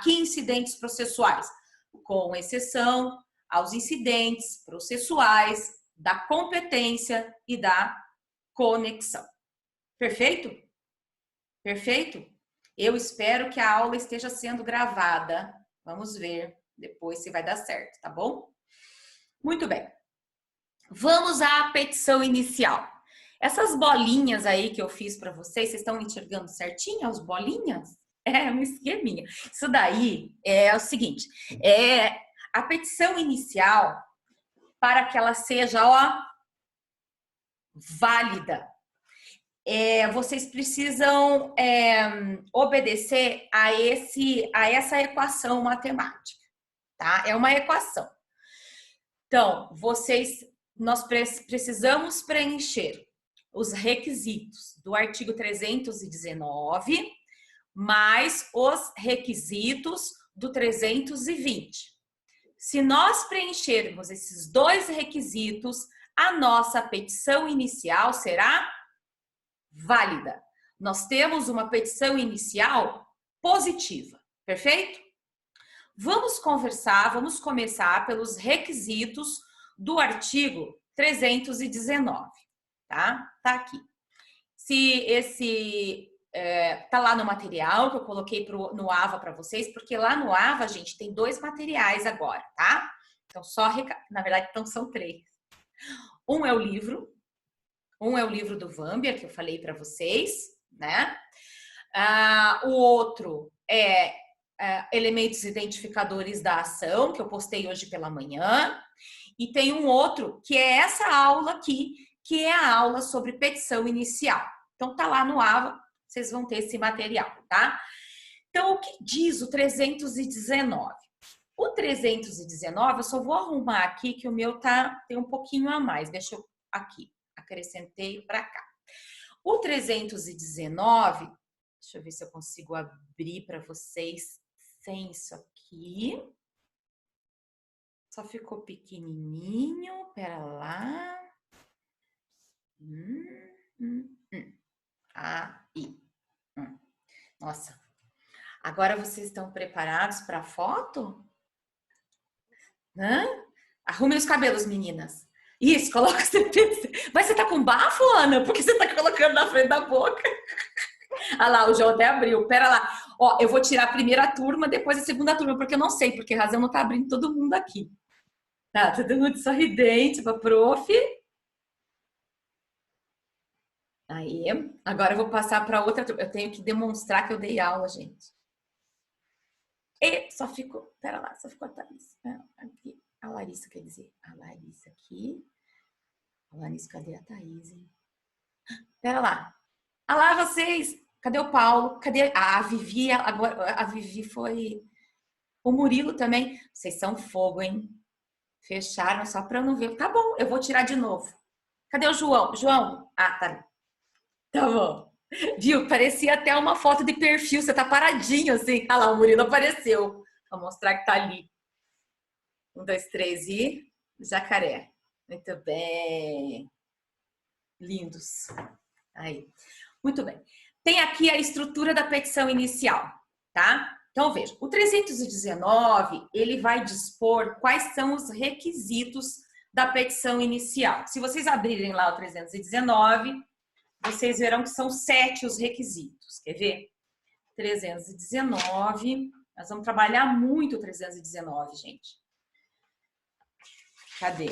incidentes processuais, com exceção aos incidentes processuais da competência e da conexão. Perfeito? Perfeito? Eu espero que a aula esteja sendo gravada. Vamos ver depois se vai dar certo, tá bom? Muito bem. Vamos à petição inicial. Essas bolinhas aí que eu fiz para vocês estão enxergando certinho as bolinhas? É um esqueminha. Isso daí é o seguinte, a petição inicial, para que ela seja, válida, vocês precisam obedecer a essa equação matemática, tá? É uma equação. Então, nós precisamos preencher os requisitos do artigo 319 mais os requisitos do 320. se nós preenchermos esses dois requisitos, a nossa petição inicial será válida. Nós temos uma petição inicial positiva, perfeito? Vamos começar pelos requisitos do artigo 319, tá? Tá aqui. Se esse tá lá no material que eu coloquei no AVA para vocês, porque lá no AVA, gente, tem 2 materiais agora, tá? Então, na verdade, então são 3. Um é o livro do Vambier, que eu falei para vocês, né? O outro é elementos identificadores da ação, que eu postei hoje pela manhã. E tem um outro, que é essa aula aqui, que é a aula sobre petição inicial. Então, tá lá no AVA, vocês vão ter esse material, tá? Então, o que diz o 319? O 319, eu só vou arrumar aqui, que o meu tem um pouquinho a mais. Deixa eu aqui, acrescentei para cá. O 319, deixa eu ver se eu consigo abrir para vocês sem isso aqui. Só ficou pequenininho, pera lá. Aí. Nossa. Agora vocês estão preparados para a foto? Arrumem os cabelos, meninas. Isso, coloca o CPC. Mas você tá com bafo, Ana? Por que você tá colocando na frente da boca? Ah lá, o João até abriu. Pera lá. Ó, eu vou tirar a primeira turma, depois a segunda turma, porque eu não sei, porque a razão não tá abrindo todo mundo aqui. Tá, todo mundo sorridente pra prof. Aí, agora eu vou passar para outra turma. Eu tenho que demonstrar que eu dei aula, gente. E só ficou, pera lá, só ficou a Thaís. Aqui, a Larissa, quer dizer, a Larissa aqui. A Larissa, cadê a Thaís, hein? Pera lá. Ah lá, vocês. Cadê o Paulo? Cadê a Vivi? Agora, a Vivi foi... O Murilo também. Vocês são fogo, hein? Fecharam só para eu não ver. Tá bom, eu vou tirar de novo. Cadê o João? João? Ah, tá. Tá bom. Viu? Parecia até uma foto de perfil. Você tá paradinho assim. Ah lá, o Murilo apareceu. Vou mostrar que tá ali. 1, 2, 3 e... Jacaré. Muito bem. Lindos. Aí. Muito bem. Tem aqui a estrutura da petição inicial, tá? Então, veja, o 319, ele vai dispor quais são os requisitos da petição inicial. Se vocês abrirem lá o 319, vocês verão que são 7 os requisitos. Quer ver? 319, nós vamos trabalhar muito o 319, gente. Cadê?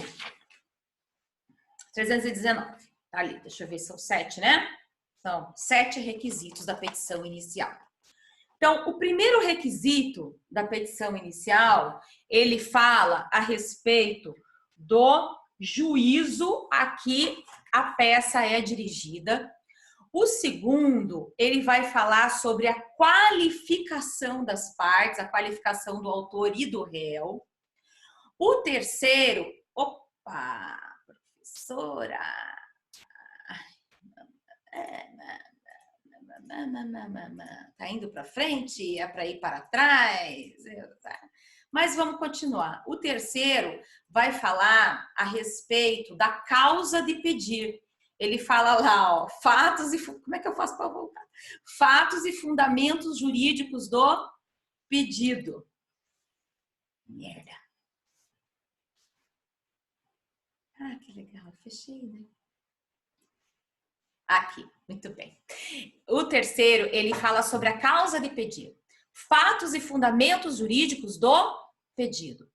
319, tá ali, deixa eu ver, são 7, né? São 7 requisitos da petição inicial. Então, o primeiro requisito da petição inicial, ele fala a respeito do juízo a que a peça é dirigida. O segundo, ele vai falar sobre a qualificação das partes, a qualificação do autor e do réu. O terceiro, opa, professora, tá indo para frente, é para ir para trás, mas vamos continuar. O terceiro vai falar a respeito da causa de pedir. Ele fala lá, ó, fatos e... Como é que eu faço para voltar? Fatos e fundamentos jurídicos do pedido. Merda. Ah, que legal. Fechei, né? Aqui, muito bem. O terceiro, ele fala sobre a causa de pedido. Fatos e fundamentos jurídicos do pedido.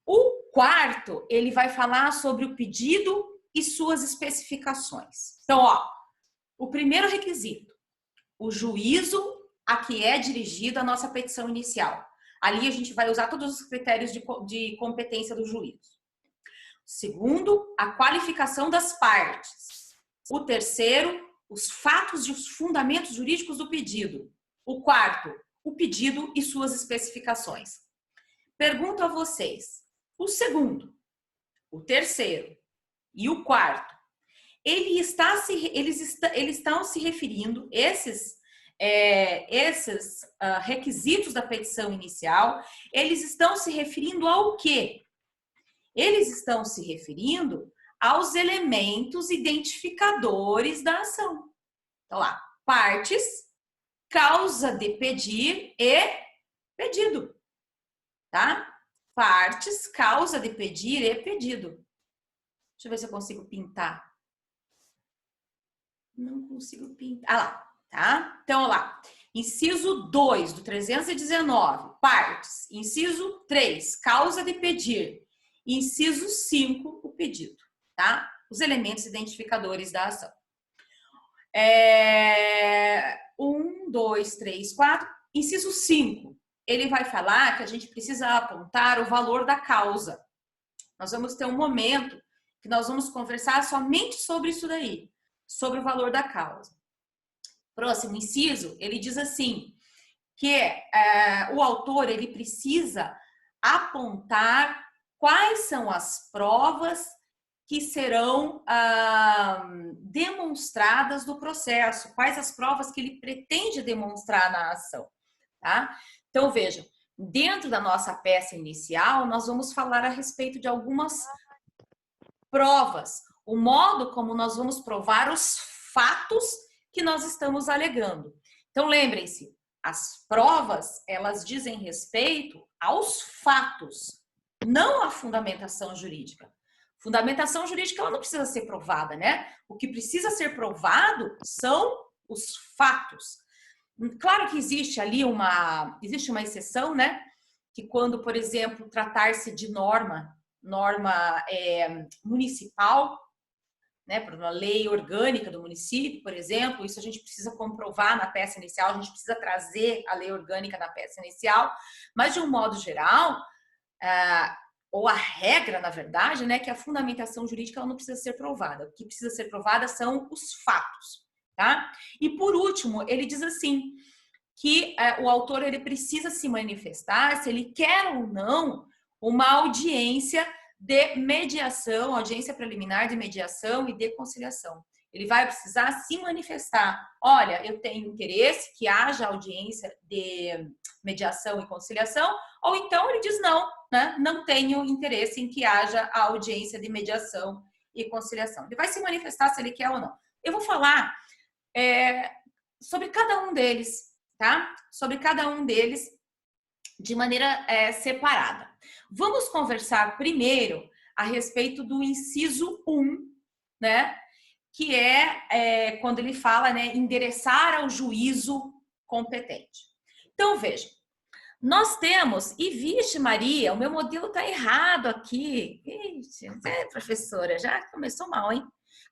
O quarto, ele vai falar sobre o pedido e suas especificações. Então, ó, o primeiro requisito, o juízo a que é dirigida a nossa petição inicial. Ali a gente vai usar todos os critérios de competência do juízo. Segundo, a qualificação das partes. O terceiro, os fatos e os fundamentos jurídicos do pedido. O quarto, o pedido e suas especificações. Pergunto a vocês, o segundo, o terceiro e o quarto, eles estão se referindo, esses esses requisitos da petição inicial, eles estão se referindo ao quê? Eles estão se referindo aos elementos identificadores da ação. Então, lá, partes, causa de pedir e pedido, tá? Partes, causa de pedir e pedido. Deixa eu ver se eu consigo pintar. Não consigo pintar. Ah lá, tá? Então, ó lá. Inciso 2 do 319, partes. Inciso 3, causa de pedir. Inciso 5, o pedido, tá? Os elementos identificadores da ação. 1, 2, 3, 4. Inciso 5, ele vai falar que a gente precisa apontar o valor da causa. Nós vamos ter um momento que nós vamos conversar somente sobre isso daí, sobre o valor da causa. Próximo inciso, ele diz assim, que o autor ele precisa apontar quais são as provas que serão demonstradas no processo, quais as provas que ele pretende demonstrar na ação, tá? Então, vejam, dentro da nossa peça inicial, nós vamos falar a respeito de algumas provas, o modo como nós vamos provar os fatos que nós estamos alegando. Então, lembrem-se, as provas, elas dizem respeito aos fatos, não à fundamentação jurídica. Fundamentação jurídica, ela não precisa ser provada, né? O que precisa ser provado são os fatos. Claro que existe ali uma exceção, né? Que quando, por exemplo, tratar-se de norma municipal, né, por uma lei orgânica do município, por exemplo, isso a gente precisa comprovar na peça inicial, a gente precisa trazer a lei orgânica na peça inicial, mas de um modo geral, ou a regra, na verdade, né, que a fundamentação jurídica ela não precisa ser provada. O que precisa ser provada são os fatos, tá? E por último, ele diz assim, que o autor ele precisa se manifestar se ele quer ou não uma audiência de mediação, audiência preliminar de mediação e de conciliação. Ele vai precisar se manifestar. Olha, eu tenho interesse que haja audiência de mediação e conciliação, ou então ele diz não, né? Não tenho interesse em que haja a audiência de mediação e conciliação. Ele vai se manifestar se ele quer ou não. Eu vou falar sobre cada um deles, tá? Sobre cada um deles de maneira separada. Vamos conversar primeiro a respeito do inciso 1, né? Que quando ele fala, né, endereçar ao juízo competente. Então, veja, nós temos, e vixe Maria, o meu modelo tá errado aqui. Vixe, professora, já começou mal, hein?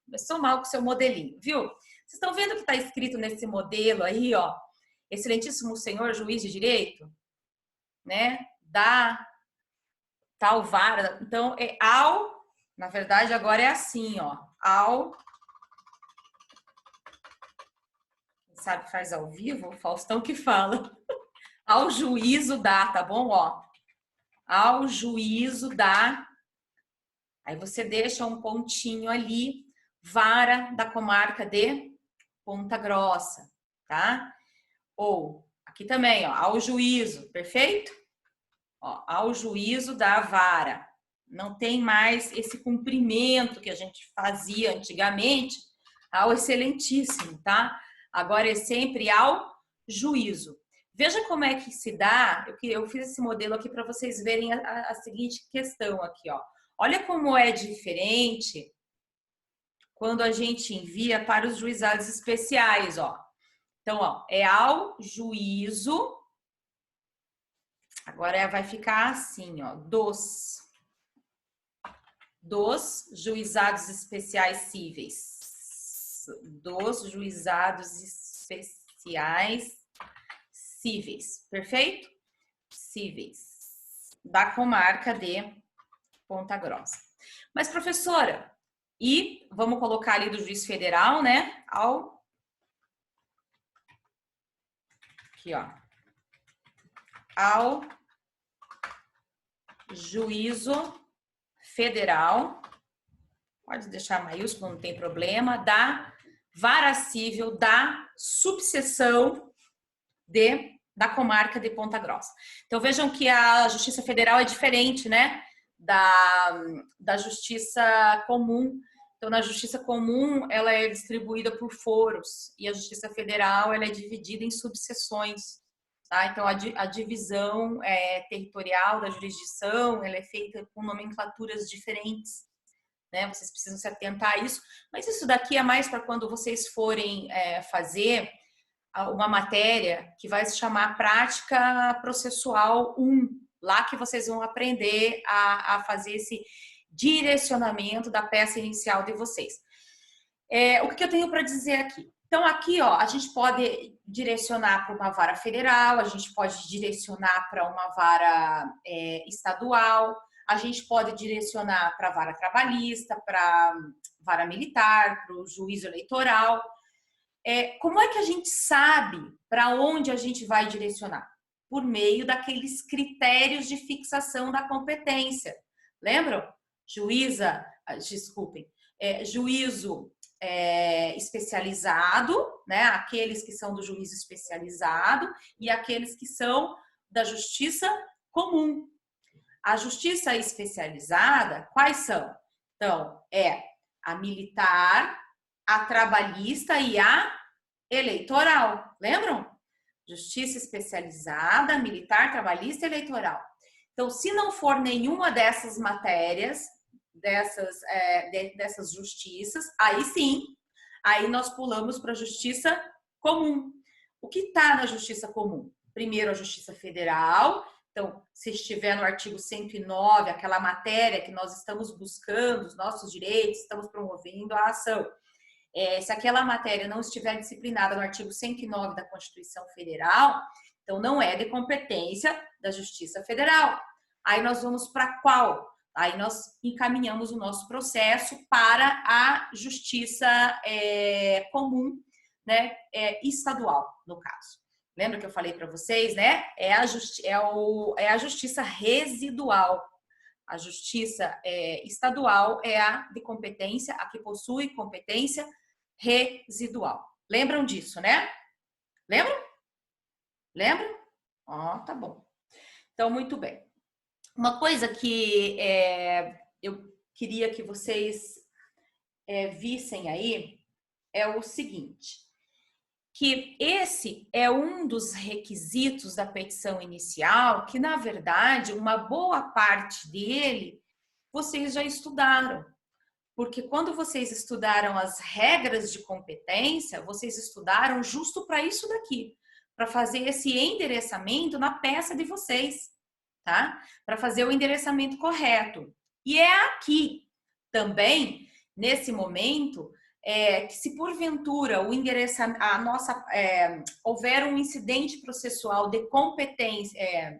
Começou mal com o seu modelinho, viu? Vocês estão vendo o que está escrito nesse modelo aí, ó? Excelentíssimo senhor juiz de direito, né? Da tal vara. Então, na verdade, agora é assim, ó. Sabe, faz ao vivo, o Faustão que fala. Ao juízo da, tá bom? Ó. Ao juízo da. Aí você deixa um pontinho ali, vara da comarca de Ponta Grossa, tá? Ou, aqui também, ó, ao juízo, perfeito? Ó, ao juízo da vara. Não tem mais esse cumprimento que a gente fazia antigamente ao excelentíssimo, tá? Agora é sempre ao juízo. Veja como é que se dá, eu fiz esse modelo aqui para vocês verem a seguinte questão aqui, ó. Olha como é diferente quando a gente envia para os juizados especiais, ó. Então, ó, é ao juízo. Agora vai ficar assim, ó, dos juizados especiais cíveis. Dos juizados especiais cíveis, perfeito? Cíveis, da comarca de Ponta Grossa. Mas, professora, e vamos colocar ali do juiz federal, né? Aqui, ó. Ao juízo federal, pode deixar maiúsculo, não tem problema, da vara cível da subseção da comarca de Ponta Grossa. Então vejam que a Justiça Federal é diferente, né, da Justiça Comum. Então na Justiça Comum ela é distribuída por foros e a Justiça Federal ela é dividida em subseções. Tá? Então a divisão territorial da jurisdição ela é feita com nomenclaturas diferentes. Né? Vocês precisam se atentar a isso. Mas isso daqui é mais para quando vocês forem fazer uma matéria que vai se chamar Prática Processual 1, lá que vocês vão aprender a fazer esse direcionamento da peça inicial de vocês. O que eu tenho para dizer aqui? Então, aqui, ó, a gente pode direcionar para uma vara federal, a gente pode direcionar para uma vara estadual, a gente pode direcionar para a vara trabalhista, para a vara militar, para o juízo eleitoral. Como é que a gente sabe para onde a gente vai direcionar? Por meio daqueles critérios de fixação da competência. Lembram? Juízo especializado, né? Aqueles que são do juízo especializado e aqueles que são da justiça comum. A justiça especializada, quais são? Então, a militar, a trabalhista e a eleitoral. Lembram? Justiça especializada, militar, trabalhista e eleitoral. Então, se não for nenhuma dessas matérias, dessas justiças, aí sim, aí nós pulamos para a justiça comum. O que está na justiça comum? Primeiro, a justiça federal. Então, se estiver no artigo 109, aquela matéria que nós estamos buscando, os nossos direitos, estamos promovendo a ação. Se aquela matéria não estiver disciplinada no artigo 109 da Constituição Federal, então não é de competência da Justiça Federal. Aí nós vamos para qual? Aí nós encaminhamos o nosso processo para a Justiça Comum, né, estadual, no caso. Lembra que eu falei para vocês, né? É a justiça residual. A justiça estadual é a de competência, a que possui competência residual. Lembram disso, né? Lembram? Lembram? Tá bom. Então, muito bem. Uma coisa que eu queria que vocês vissem aí é o seguinte, que esse é um dos requisitos da petição inicial, que, na verdade, uma boa parte dele vocês já estudaram. Porque quando vocês estudaram as regras de competência, vocês estudaram justo para isso daqui, para fazer esse endereçamento na peça de vocês, tá? Para fazer o endereçamento correto. E é aqui também, nesse momento, que se porventura o endereçamento, houver um incidente processual de competência,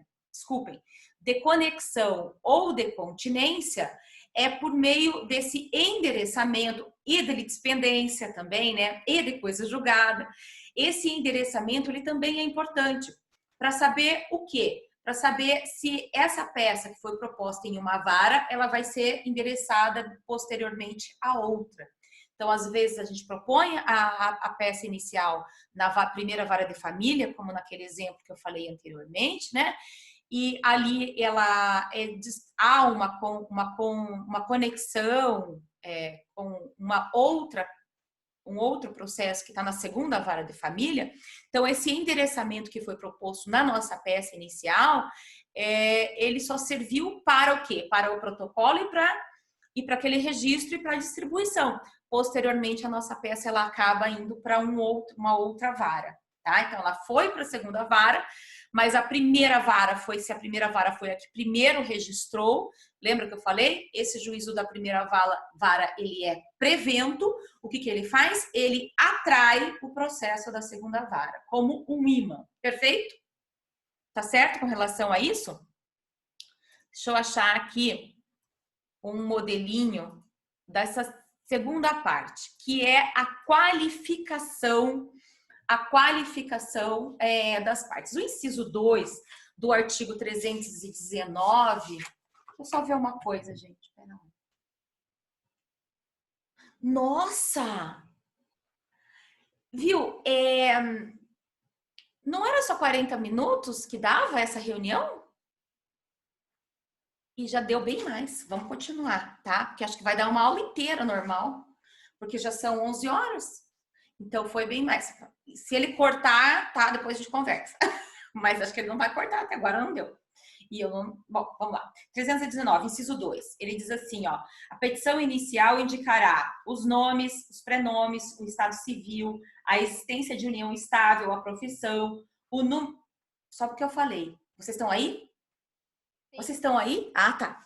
de conexão ou de continência, é por meio desse endereçamento e de litispendência também, né? E de coisa julgada. Esse endereçamento, ele também é importante para saber o quê? Para saber se essa peça que foi proposta em uma vara, ela vai ser endereçada posteriormente a outra. Então, às vezes, a gente propõe a peça inicial na primeira vara de família, como naquele exemplo que eu falei anteriormente, né? E ali há uma conexão com um outro processo que está na segunda vara de família. Então, esse endereçamento que foi proposto na nossa peça inicial, ele só serviu para o quê? Para o protocolo e para aquele registro e para a distribuição. Posteriormente, a nossa peça ela acaba indo para uma outra vara. Tá? Então, ela foi para a segunda vara, mas se a primeira vara foi a que primeiro registrou, lembra que eu falei? Esse juízo da primeira vara, ele é prevento. O que ele faz? Ele atrai o processo da segunda vara, como um imã. Perfeito? Tá certo com relação a isso? Deixa eu achar aqui um modelinho dessa segunda parte, que é a qualificação das partes. O inciso 2 do artigo 319, deixa eu só ver uma coisa, gente. Nossa! Viu? não era só 40 minutos que dava essa reunião? E já deu bem mais. Vamos continuar, tá? Porque acho que vai dar uma aula inteira normal, porque já são 11 horas. Então foi bem mais. Se ele cortar, tá? Depois a gente conversa. Mas acho que ele não vai cortar, até agora não deu. E eu não. Bom, vamos lá. 319, inciso 2. Ele diz assim: ó, a petição inicial indicará os nomes, os prenomes, o estado civil, a existência de união estável, a profissão, o número. Só porque eu falei. Vocês estão aí? Sim. Vocês estão aí? Ah, tá.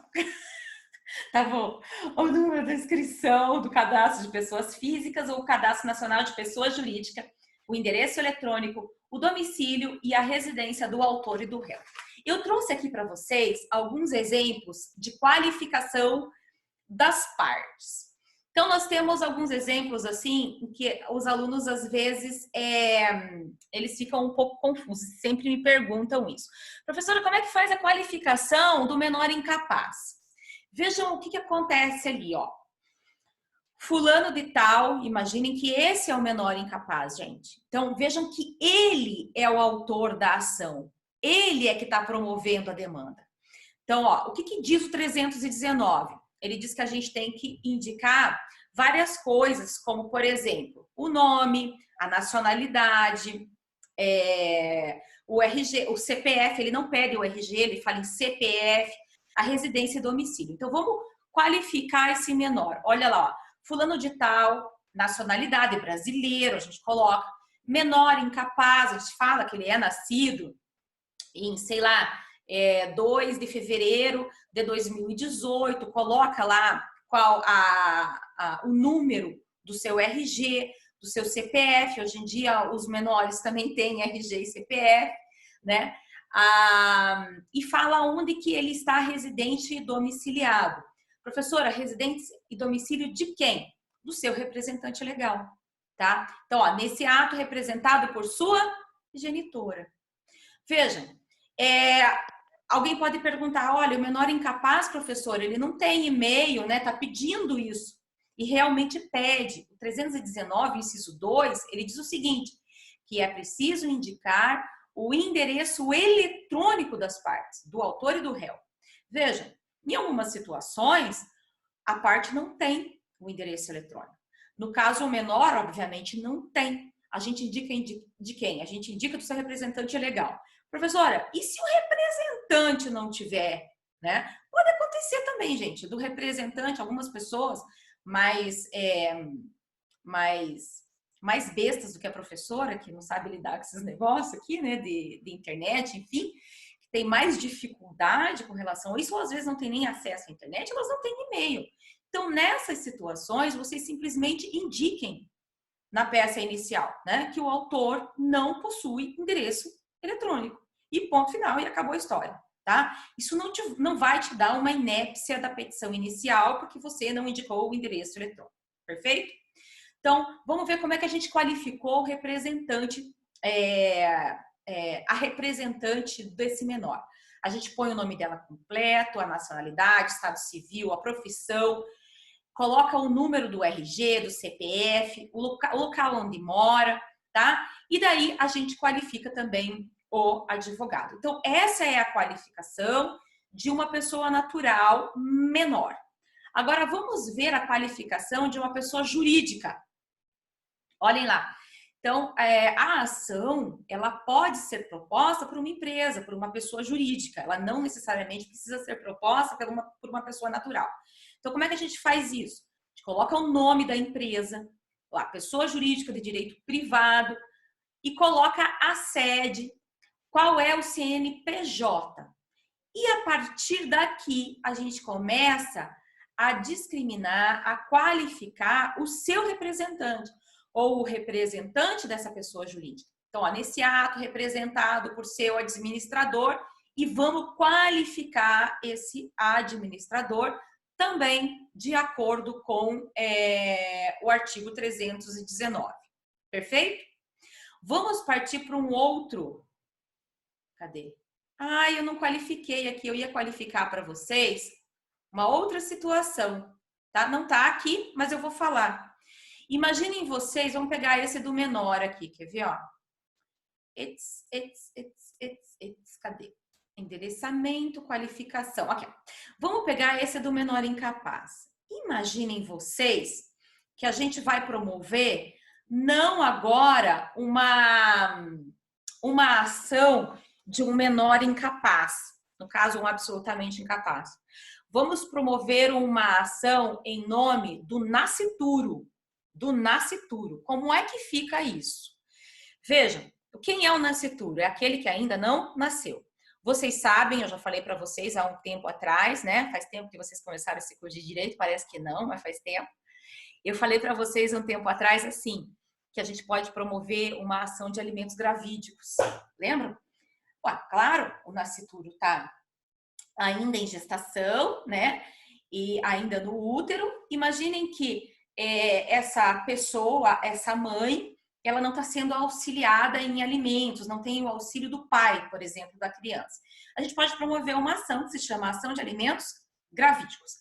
Tá bom. O número da inscrição do cadastro de pessoas físicas ou o cadastro nacional de pessoa jurídica, o endereço eletrônico, o domicílio e a residência do autor e do réu. Eu trouxe aqui para vocês alguns exemplos de qualificação das partes. Então, nós temos alguns exemplos assim, em que os alunos, às vezes, eles ficam um pouco confusos, sempre me perguntam isso. Professora, como é que faz a qualificação do menor incapaz? Vejam o que acontece ali, ó. Fulano de tal, imaginem que esse é o menor incapaz, gente. Então, vejam que ele é o autor da ação. Ele é que está promovendo a demanda. Então, ó, o que diz o 319? Ele diz que a gente tem que indicar várias coisas, como, por exemplo, o nome, a nacionalidade, o RG, o CPF, ele não pede o RG, ele fala em CPF, a residência e domicílio. Então, vamos qualificar esse menor. Olha lá, ó, fulano de tal, nacionalidade brasileiro, a gente coloca. Menor incapaz, a gente fala que ele é nascido em, sei lá, 2 de fevereiro de 2018, coloca lá qual o número do seu RG, do seu CPF. Hoje em dia, os menores também têm RG e CPF, né? E fala onde que ele está residente e domiciliado. Professora, residência e domicílio de quem? Do seu representante legal, tá? Então, ó, nesse ato representado por sua genitora. Vejam, alguém pode perguntar, olha, o menor incapaz, professor, ele não tem e-mail, né? Tá pedindo isso. E realmente pede. O 319, inciso 2, ele diz o seguinte, que é preciso indicar o endereço eletrônico das partes, do autor e do réu. Vejam, em algumas situações, a parte não tem o endereço eletrônico. No caso, o menor, obviamente, não tem. A gente indica de quem? A gente indica do seu representante legal. Professora, e se o representante não tiver, né? Pode acontecer também, gente, do representante, algumas pessoas mais bestas do que a professora, que não sabe lidar com esses negócios aqui, né, de internet, enfim, que tem mais dificuldade com relação a isso, ou às vezes não tem nem acesso à internet, elas não têm e-mail. Então, nessas situações, vocês simplesmente indiquem na peça inicial, né, que o autor não possui endereço eletrônico. E ponto final, e acabou a história, tá? Isso não vai te dar uma inépcia da petição inicial, porque você não indicou o endereço eletrônico, perfeito? Então, vamos ver como é que a gente qualificou o representante, a representante desse menor. A gente põe o nome dela completo, a nacionalidade, estado civil, a profissão, coloca o número do RG, do CPF, o local onde mora, tá? E daí a gente qualifica também o advogado. Então, essa é a qualificação de uma pessoa natural menor. Agora, vamos ver a qualificação de uma pessoa jurídica. Olhem lá. Então, a ação, ela pode ser proposta por uma empresa, por uma pessoa jurídica. Ela não necessariamente precisa ser proposta por uma pessoa natural. Então, como é que a gente faz isso? A gente coloca o nome da empresa, lá, pessoa jurídica de direito privado, e coloca a sede, qual é o CNPJ. E a partir daqui, a gente começa a discriminar, a qualificar o seu representante, ou o representante dessa pessoa jurídica. Então, ó, nesse ato representado por seu administrador, e vamos qualificar esse administrador também de acordo com o artigo 319. Perfeito? Vamos partir para um outro. Cadê? Eu não qualifiquei aqui. Eu ia qualificar para vocês uma outra situação. Tá? Não tá aqui, mas eu vou falar. Imaginem vocês, vamos pegar esse do menor aqui, quer ver? Ó? Cadê? Endereçamento, qualificação. Aqui. Vamos pegar esse do menor incapaz. Imaginem vocês que a gente vai promover, não agora, uma ação de um menor incapaz, no caso, um absolutamente incapaz. Vamos promover uma ação em nome do nascituro. Do nascituro. Como é que fica isso? Vejam, quem é o nascituro? É aquele que ainda não nasceu. Vocês sabem, eu já falei para vocês há um tempo atrás, né? Faz tempo que vocês começaram esse curso de Direito, parece que não, mas faz tempo. Eu falei para vocês um tempo atrás, assim, que a gente pode promover uma ação de alimentos gravídicos. Lembram? Ué, claro, o nascituro está ainda em gestação, né? E ainda no útero. Imaginem que essa pessoa, essa mãe, ela não está sendo auxiliada em alimentos, não tem o auxílio do pai, por exemplo, da criança. A gente pode promover uma ação que se chama Ação de Alimentos Gravídicos.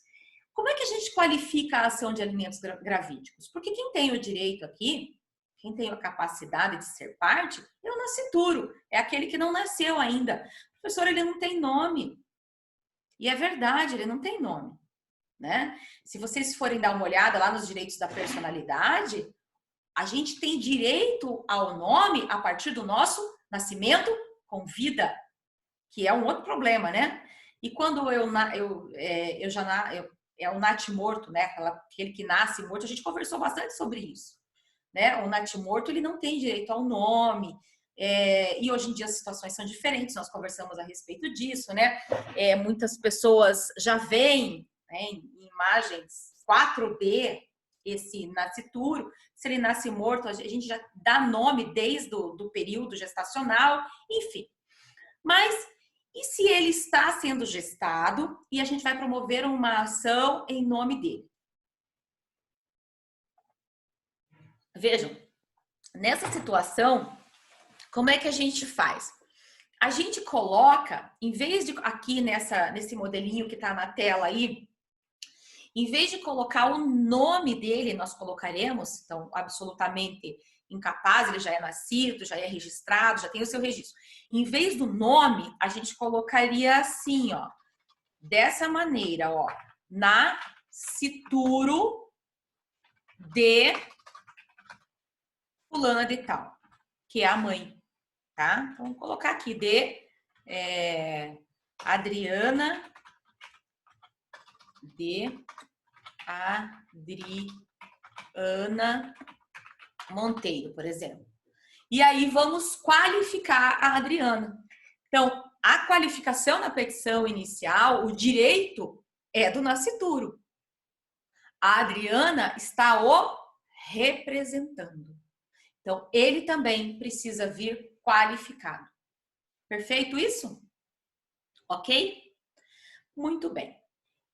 Como é que a gente qualifica a ação de alimentos gravídicos? Porque quem tem o direito aqui, quem tem a capacidade de ser parte, é o nascituro, é aquele que não nasceu ainda. Professor, ele não tem nome. E é verdade, ele não tem nome, né? Se vocês forem dar uma olhada lá nos direitos da personalidade, a gente tem direito ao nome a partir do nosso nascimento com vida, que é um outro problema, né? E quando é o natimorto, né? Aquele que nasce morto, a gente conversou bastante sobre isso, né? O natimorto, ele não tem direito ao nome, e hoje em dia as situações são diferentes, nós conversamos a respeito disso, né? Muitas pessoas já veem, né, em imagens 4D esse nascituro. Se ele nasce morto, a gente já dá nome desde o período gestacional, enfim. Mas e se ele está sendo gestado e a gente vai promover uma ação em nome dele? Vejam, nessa situação, como é que a gente faz? A gente coloca, em vez de aqui nesse modelinho que está na tela aí, em vez de colocar o nome dele, nós colocaremos, então, absolutamente incapaz, ele já é nascido, já é registrado, já tem o seu registro. Em vez do nome, a gente colocaria assim, ó, dessa maneira, ó, nascituro de fulana de tal, que é a mãe, tá? Então, vamos colocar aqui de Adriana Monteiro, por exemplo. E aí vamos qualificar a Adriana. Então, a qualificação na petição inicial, o direito é do nascituro. A Adriana está o representando. Então, ele também precisa vir qualificado. Perfeito isso? Ok? Muito bem.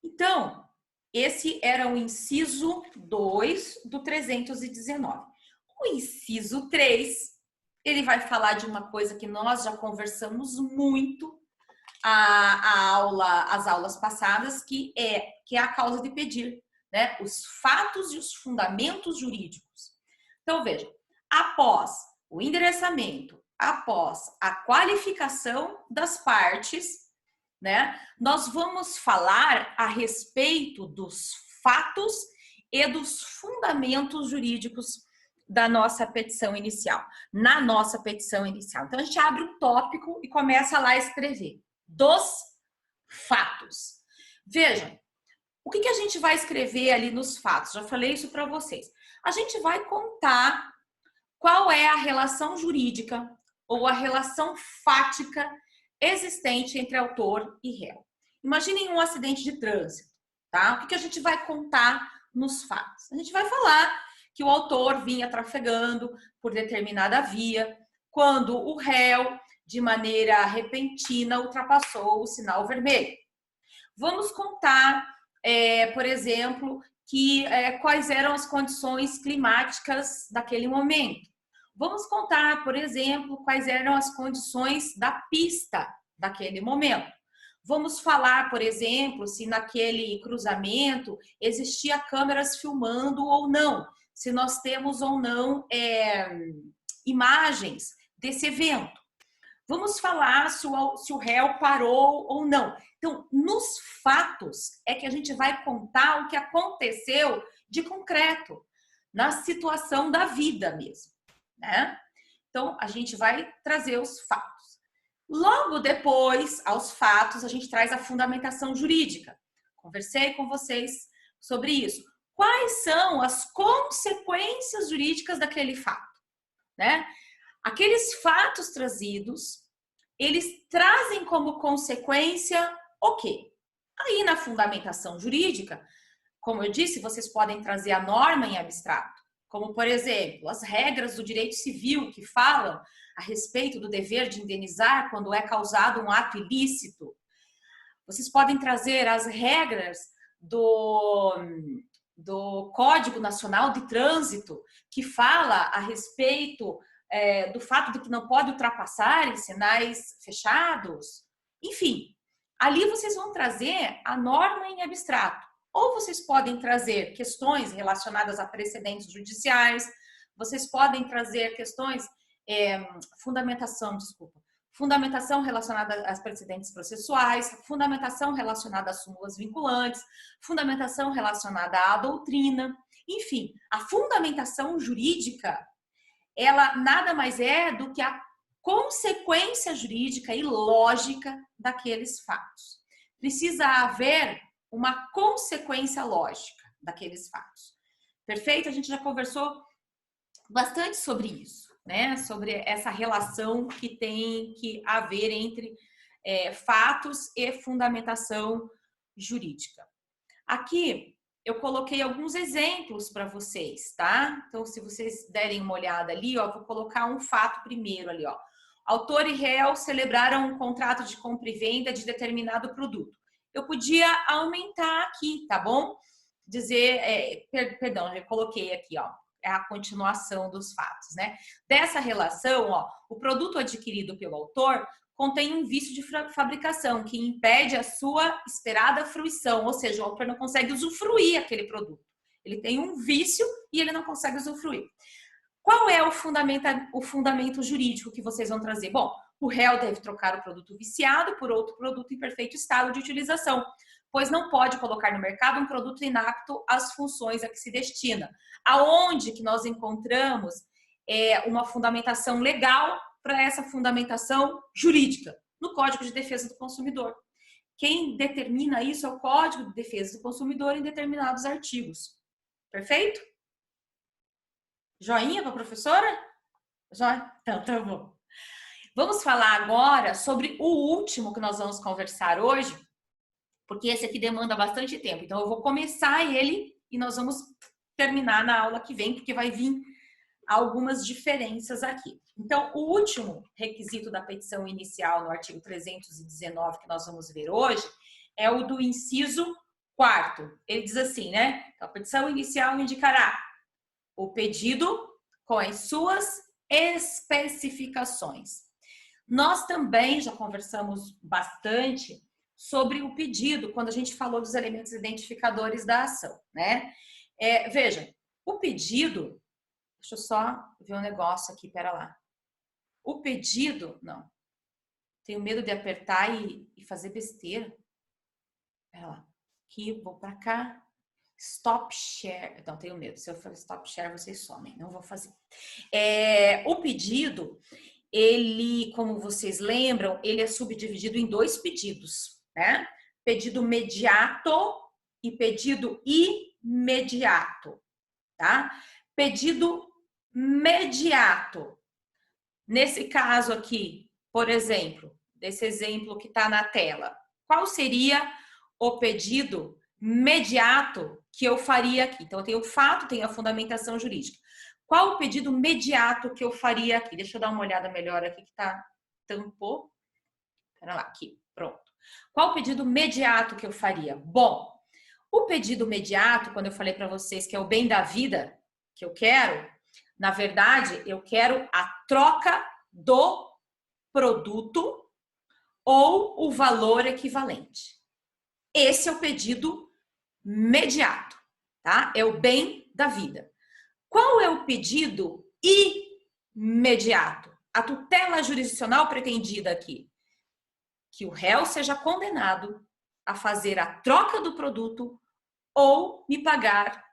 Então, esse era o inciso 2 do 319. O inciso 3, ele vai falar de uma coisa que nós já conversamos muito as aulas passadas, que é a causa de pedir, né? Os fatos e os fundamentos jurídicos. Então, veja, após o endereçamento, após a qualificação das partes, né, nós vamos falar a respeito dos fatos e dos fundamentos jurídicos da nossa petição inicial, na nossa petição inicial. Então, a gente abre um tópico e começa lá a escrever dos fatos. Vejam, o que a gente vai escrever ali nos fatos? Já falei isso para vocês. A gente vai contar qual é a relação jurídica ou a relação fática existente entre autor e réu. Imaginem um acidente de trânsito, tá? O que a gente vai contar nos fatos? A gente vai falar que o autor vinha trafegando por determinada via, quando o réu, de maneira repentina, ultrapassou o sinal vermelho. Vamos contar, por exemplo, quais eram as condições climáticas daquele momento. Vamos contar, por exemplo, quais eram as condições da pista daquele momento. Vamos falar, por exemplo, se naquele cruzamento existia câmeras filmando ou não, se nós temos ou não imagens desse evento. Vamos falar se o réu parou ou não. Então, nos fatos é que a gente vai contar o que aconteceu de concreto, na situação da vida mesmo, né? Então, a gente vai trazer os fatos. Logo depois, aos fatos, a gente traz a fundamentação jurídica. Conversei com vocês sobre isso. Quais são as consequências jurídicas daquele fato, né? Aqueles fatos trazidos, eles trazem como consequência o quê? Aí na fundamentação jurídica, como eu disse, vocês podem trazer a norma em abstrato, como por exemplo, as regras do direito civil que falam a respeito do dever de indenizar quando é causado um ato ilícito. Vocês podem trazer as regras do Código Nacional de Trânsito, que fala a respeito do fato de que não pode ultrapassar em sinais fechados. Enfim, ali vocês vão trazer a norma em abstrato. Ou vocês podem trazer questões relacionadas a precedentes judiciais, vocês podem trazer questões, fundamentação relacionada às precedentes processuais, fundamentação relacionada às súmulas vinculantes, fundamentação relacionada à doutrina. Enfim, a fundamentação jurídica, ela nada mais é do que a consequência jurídica e lógica daqueles fatos. Precisa haver uma consequência lógica daqueles fatos. Perfeito? A gente já conversou bastante sobre isso, né? Sobre essa relação que tem que haver entre fatos e fundamentação jurídica. Aqui eu coloquei alguns exemplos para vocês, tá? Então, se vocês derem uma olhada ali, ó, vou colocar um fato primeiro ali, ó. Autor e réu celebraram um contrato de compra e venda de determinado produto. Eu podia aumentar aqui, tá bom? Dizer, perdão, eu coloquei aqui, ó, é a continuação dos fatos, né? Dessa relação, ó, o produto adquirido pelo autor contém um vício de fabricação que impede a sua esperada fruição, ou seja, o autor não consegue usufruir aquele produto. Ele tem um vício e ele não consegue usufruir. Qual é o fundamento jurídico que vocês vão trazer? Bom, o réu deve trocar o produto viciado por outro produto em perfeito estado de utilização, pois não pode colocar no mercado um produto inapto às funções a que se destina. Aonde que nós encontramos uma fundamentação legal para essa fundamentação jurídica? No Código de Defesa do Consumidor. Quem determina isso é o Código de Defesa do Consumidor em determinados artigos. Perfeito? Joinha para a professora? Joia? Então, tá bom. Vamos falar agora sobre o último que nós vamos conversar hoje, porque esse aqui demanda bastante tempo. Então, eu vou começar ele e nós vamos terminar na aula que vem, porque vai vir algumas diferenças aqui. Então, o último requisito da petição inicial no artigo 319 que nós vamos ver hoje é o do inciso 4º. Ele diz assim, né? Então, a petição inicial indicará o pedido com as suas especificações. Nós também já conversamos bastante sobre o pedido, quando a gente falou dos elementos identificadores da ação, né? Veja, o pedido... Deixa eu só ver um negócio aqui, pera lá. O pedido... Não. Tenho medo de apertar e fazer besteira. Pera lá. Aqui, vou pra cá. Stop share. Não, tenho medo. Se eu for stop share, vocês somem. Não vou fazer. O pedido, ele, como vocês lembram, ele é subdividido em 2 pedidos, né? Pedido mediato e pedido imediato, tá? Pedido mediato. Nesse caso aqui, por exemplo, desse exemplo que está na tela, qual seria o pedido mediato que eu faria aqui? Então, eu tenho o fato, tenho a fundamentação jurídica. Qual o pedido mediato que eu faria aqui? Deixa eu dar uma olhada melhor aqui que tá tampou. Pera lá, aqui, pronto. Qual o pedido mediato que eu faria? Bom, o pedido mediato, quando eu falei para vocês que é o bem da vida que eu quero, na verdade, eu quero a troca do produto ou o valor equivalente. Esse é o pedido mediato, tá? É o bem da vida. Qual é o pedido imediato? a tutela jurisdicional pretendida aqui? Que o réu seja condenado a fazer a troca do produto ou me pagar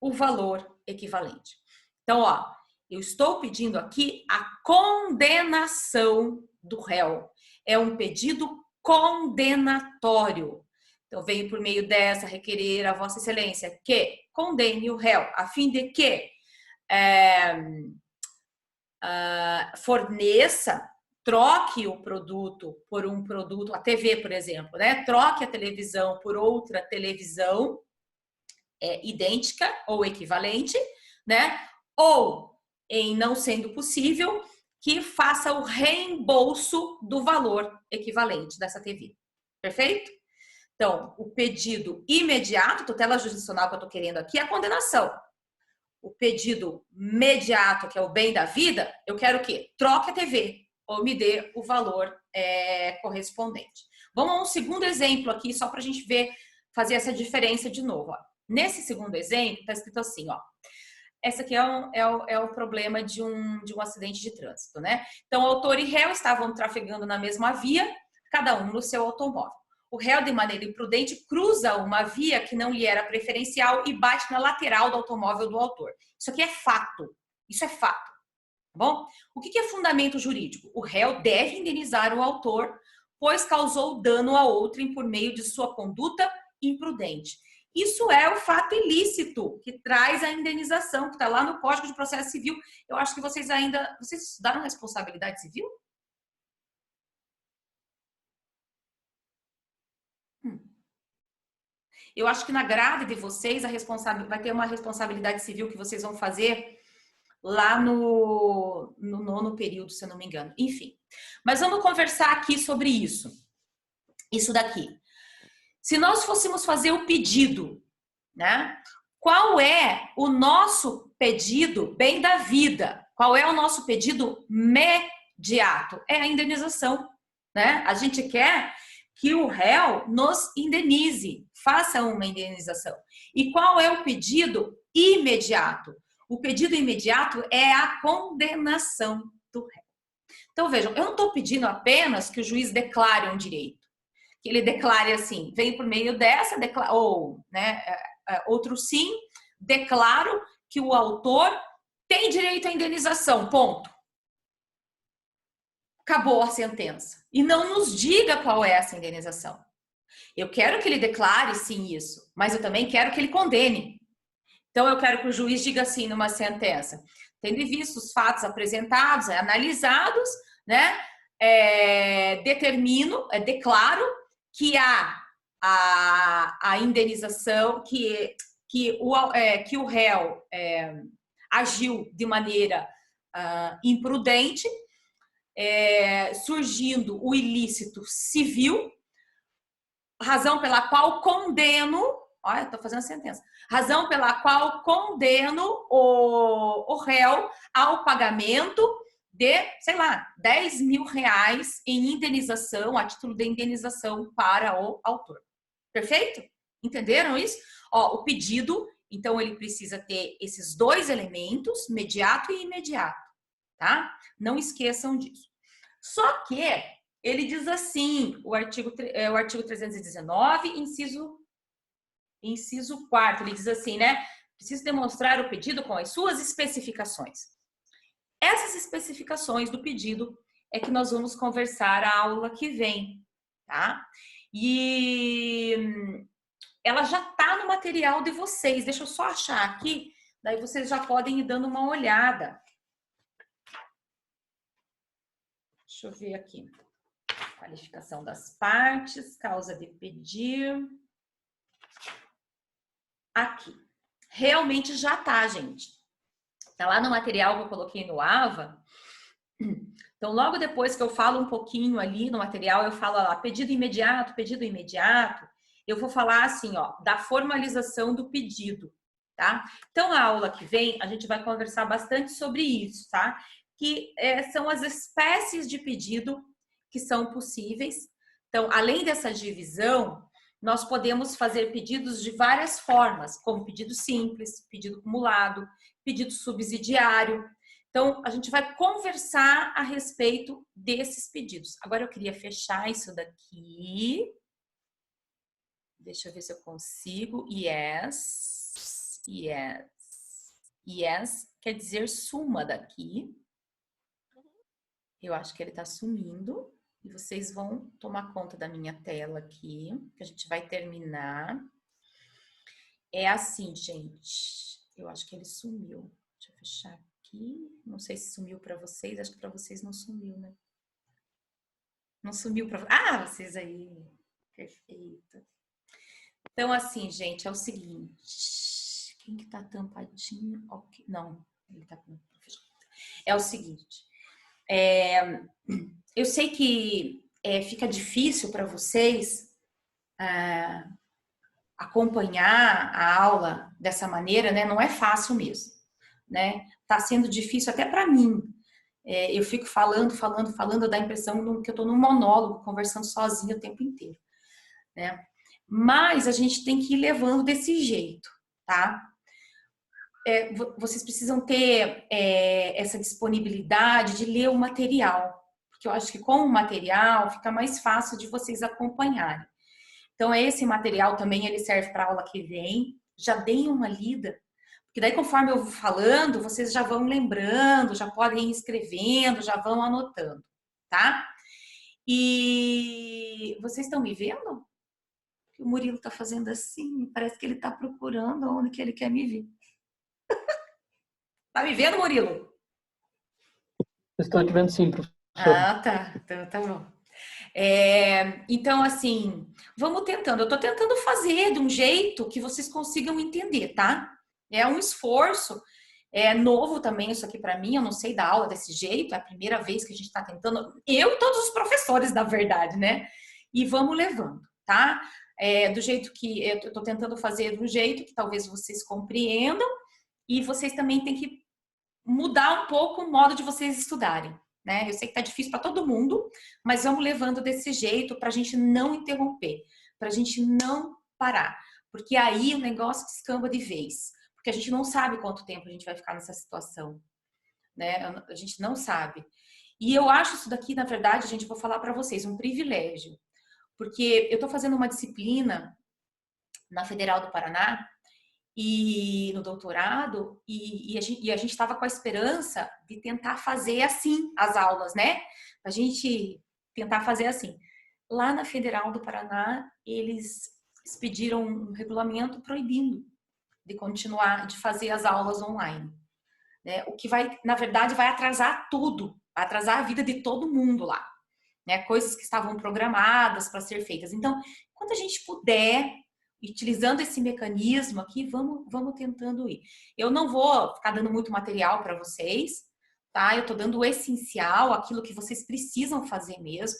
o valor equivalente. Então, ó, eu estou pedindo aqui a condenação do réu. É um pedido condenatório. Então, venho por meio dessa requerer a Vossa Excelência que condene o réu, a fim de que forneça, troque o produto por um produto, a TV, por exemplo, né? Troque a televisão por outra televisão idêntica ou equivalente, né? Ou, em não sendo possível, que faça o reembolso do valor equivalente dessa TV. Perfeito? Então, o pedido imediato, tutela jurisdicional que eu estou querendo aqui, é a condenação. O pedido imediato, que é o bem da vida, eu quero o quê? Troque a TV ou me dê o valor correspondente. Vamos a um segundo exemplo aqui, só para a gente ver, fazer essa diferença de novo. Ó. Nesse segundo exemplo, está escrito assim, ó. Esse aqui é o problema de um acidente de trânsito, né? Então, autor e réu estavam trafegando na mesma via, cada um no seu automóvel. O réu, de maneira imprudente, cruza uma via que não lhe era preferencial e bate na lateral do automóvel do autor. Isso aqui é fato. Isso é fato. Tá bom? O que é fundamento jurídico? O réu deve indenizar o autor, pois causou dano a outrem por meio de sua conduta imprudente. Isso é o fato ilícito que traz a indenização, que está lá no Código de Processo Civil. Eu acho que vocês estudaram responsabilidade civil? Eu acho que na grade de vocês vai ter uma responsabilidade civil que vocês vão fazer lá no 9º período, se eu não me engano. Enfim, mas vamos conversar aqui sobre isso. Isso daqui. Se nós fôssemos fazer o pedido, né? Qual é o nosso pedido bem da vida? Qual é o nosso pedido imediato? É a indenização, né? A gente quer que o réu nos indenize, faça uma indenização. E qual é o pedido imediato? O pedido imediato é a condenação do réu. Então, vejam, eu não estou pedindo apenas que o juiz declare um direito. Que ele declare assim, vem por meio dessa, ou, né, outro sim, declaro que o autor tem direito à indenização, ponto. Acabou a sentença. E não nos diga qual é essa indenização. Eu quero que ele declare sim isso, mas eu também quero que ele condene. Então, eu quero que o juiz diga assim numa sentença, tendo em vista os fatos apresentados, analisados, né, declaro que há a indenização, que o réu agiu de maneira imprudente, surgindo o ilícito civil, razão pela qual condeno, olha, estou fazendo a sentença, razão pela qual condeno o réu ao pagamento de, sei lá, 10 mil reais em indenização, a título de indenização para o autor. Perfeito? Entenderam isso? Ó, o pedido, então, ele precisa ter esses dois elementos, mediato e imediato, tá? Não esqueçam disso. Só que ele diz assim, o artigo 319, inciso 4º, ele diz assim, né? Preciso demonstrar o pedido com as suas especificações. Essas especificações do pedido é que nós vamos conversar a aula que vem, tá? E ela já tá no material de vocês. Deixa eu só achar aqui, daí vocês já podem ir dando uma olhada. Deixa eu ver aqui. Qualificação das partes, causa de pedir. Aqui. Realmente já tá, gente. Tá lá no material que eu coloquei no AVA. Então, logo depois que eu falo um pouquinho ali no material, eu falo lá, pedido imediato, eu vou falar assim, ó, da formalização do pedido, tá? Então, a aula que vem, a gente vai conversar bastante sobre isso, tá? Que são as espécies de pedido que são possíveis. Então, além dessa divisão, nós podemos fazer pedidos de várias formas, como pedido simples, pedido acumulado, pedido subsidiário. Então, a gente vai conversar a respeito desses pedidos. Agora, eu queria fechar isso daqui. Deixa eu ver se eu consigo. Yes. Yes. Yes quer dizer suma daqui. Eu acho que ele tá sumindo. E vocês vão tomar conta da minha tela aqui, que a gente vai terminar. É assim, gente. Eu acho que ele sumiu. Deixa eu fechar aqui. Não sei se sumiu para vocês. Acho que para vocês não sumiu, né? Não sumiu para... Ah, vocês aí. Perfeito. Então, assim, gente, é o seguinte. Quem que tá tampadinho? Okay. Não, ele tá com... É o seguinte. Eu sei que fica difícil para vocês acompanhar a aula dessa maneira, né? Não é fácil mesmo, né? Tá sendo difícil até para mim. Eu fico falando, dá a impressão que eu tô num monólogo, conversando sozinha o tempo inteiro, né? Mas a gente tem que ir levando desse jeito, tá? Vocês precisam ter essa disponibilidade de ler o material, porque eu acho que com o material fica mais fácil de vocês acompanharem. Então, esse material também ele serve para a aula que vem. Já deem uma lida, porque daí conforme eu vou falando, vocês já vão lembrando, já podem ir escrevendo, já vão anotando, tá? E vocês estão me vendo? O Murilo tá fazendo assim, parece que ele tá procurando onde que ele quer me ver. Tá me vendo, Murilo? Estou te vendo sim, professor. Ah, tá. Então, tá bom. Então, assim, vamos tentando. Eu tô tentando fazer de um jeito que vocês consigam entender, tá? É um esforço. É novo também isso aqui para mim. Eu não sei dar aula desse jeito. É a primeira vez que a gente tá tentando. Eu e todos os professores, na verdade, né? E vamos levando, tá? Do jeito que eu tô tentando fazer, do jeito que talvez vocês compreendam. E vocês também têm que mudar um pouco o modo de vocês estudarem, né? Eu sei que tá difícil para todo mundo, mas vamos levando desse jeito para a gente não interromper, para a gente não parar, porque aí o negócio descamba de vez, porque a gente não sabe quanto tempo a gente vai ficar nessa situação, né? A gente não sabe. E eu acho isso daqui, na verdade, gente, vou falar para vocês, um privilégio, porque eu tô fazendo uma disciplina na Federal do Paraná e no doutorado, e a gente estava com a esperança de tentar fazer assim as aulas, né? A gente tentar fazer assim. Lá na Federal do Paraná, eles expediram um regulamento proibindo de continuar, de fazer as aulas online, né? O que vai, na verdade, vai atrasar tudo, vai atrasar a vida de todo mundo lá, né? Coisas que estavam programadas para ser feitas. Então, quando a gente puder, utilizando esse mecanismo aqui, vamos tentando ir. Eu não vou ficar dando muito material para vocês, tá? Eu tô dando o essencial, aquilo que vocês precisam fazer mesmo.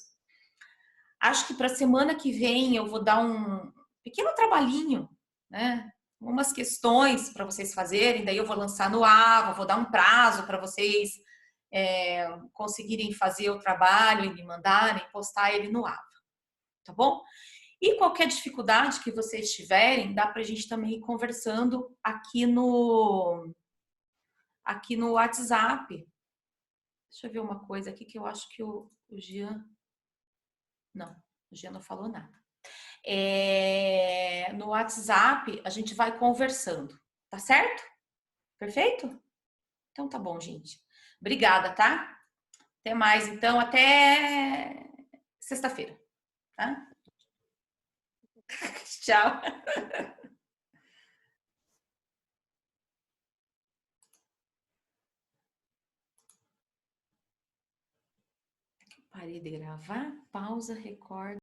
Acho que para a semana que vem eu vou dar um pequeno trabalhinho, né? Umas questões para vocês fazerem, daí eu vou lançar no AVA, vou dar um prazo para vocês conseguirem fazer o trabalho e me mandarem, postar ele no AVA, tá bom? E qualquer dificuldade que vocês tiverem, dá pra gente também ir conversando aqui no WhatsApp. Deixa eu ver uma coisa aqui que eu acho que o Jean... Não, o Jean não falou nada. No WhatsApp, a gente vai conversando, tá certo? Perfeito? Então tá bom, gente. Obrigada, tá? Até mais, então, até sexta-feira, tá? Tchau. Parei de gravar, pausa, recorda.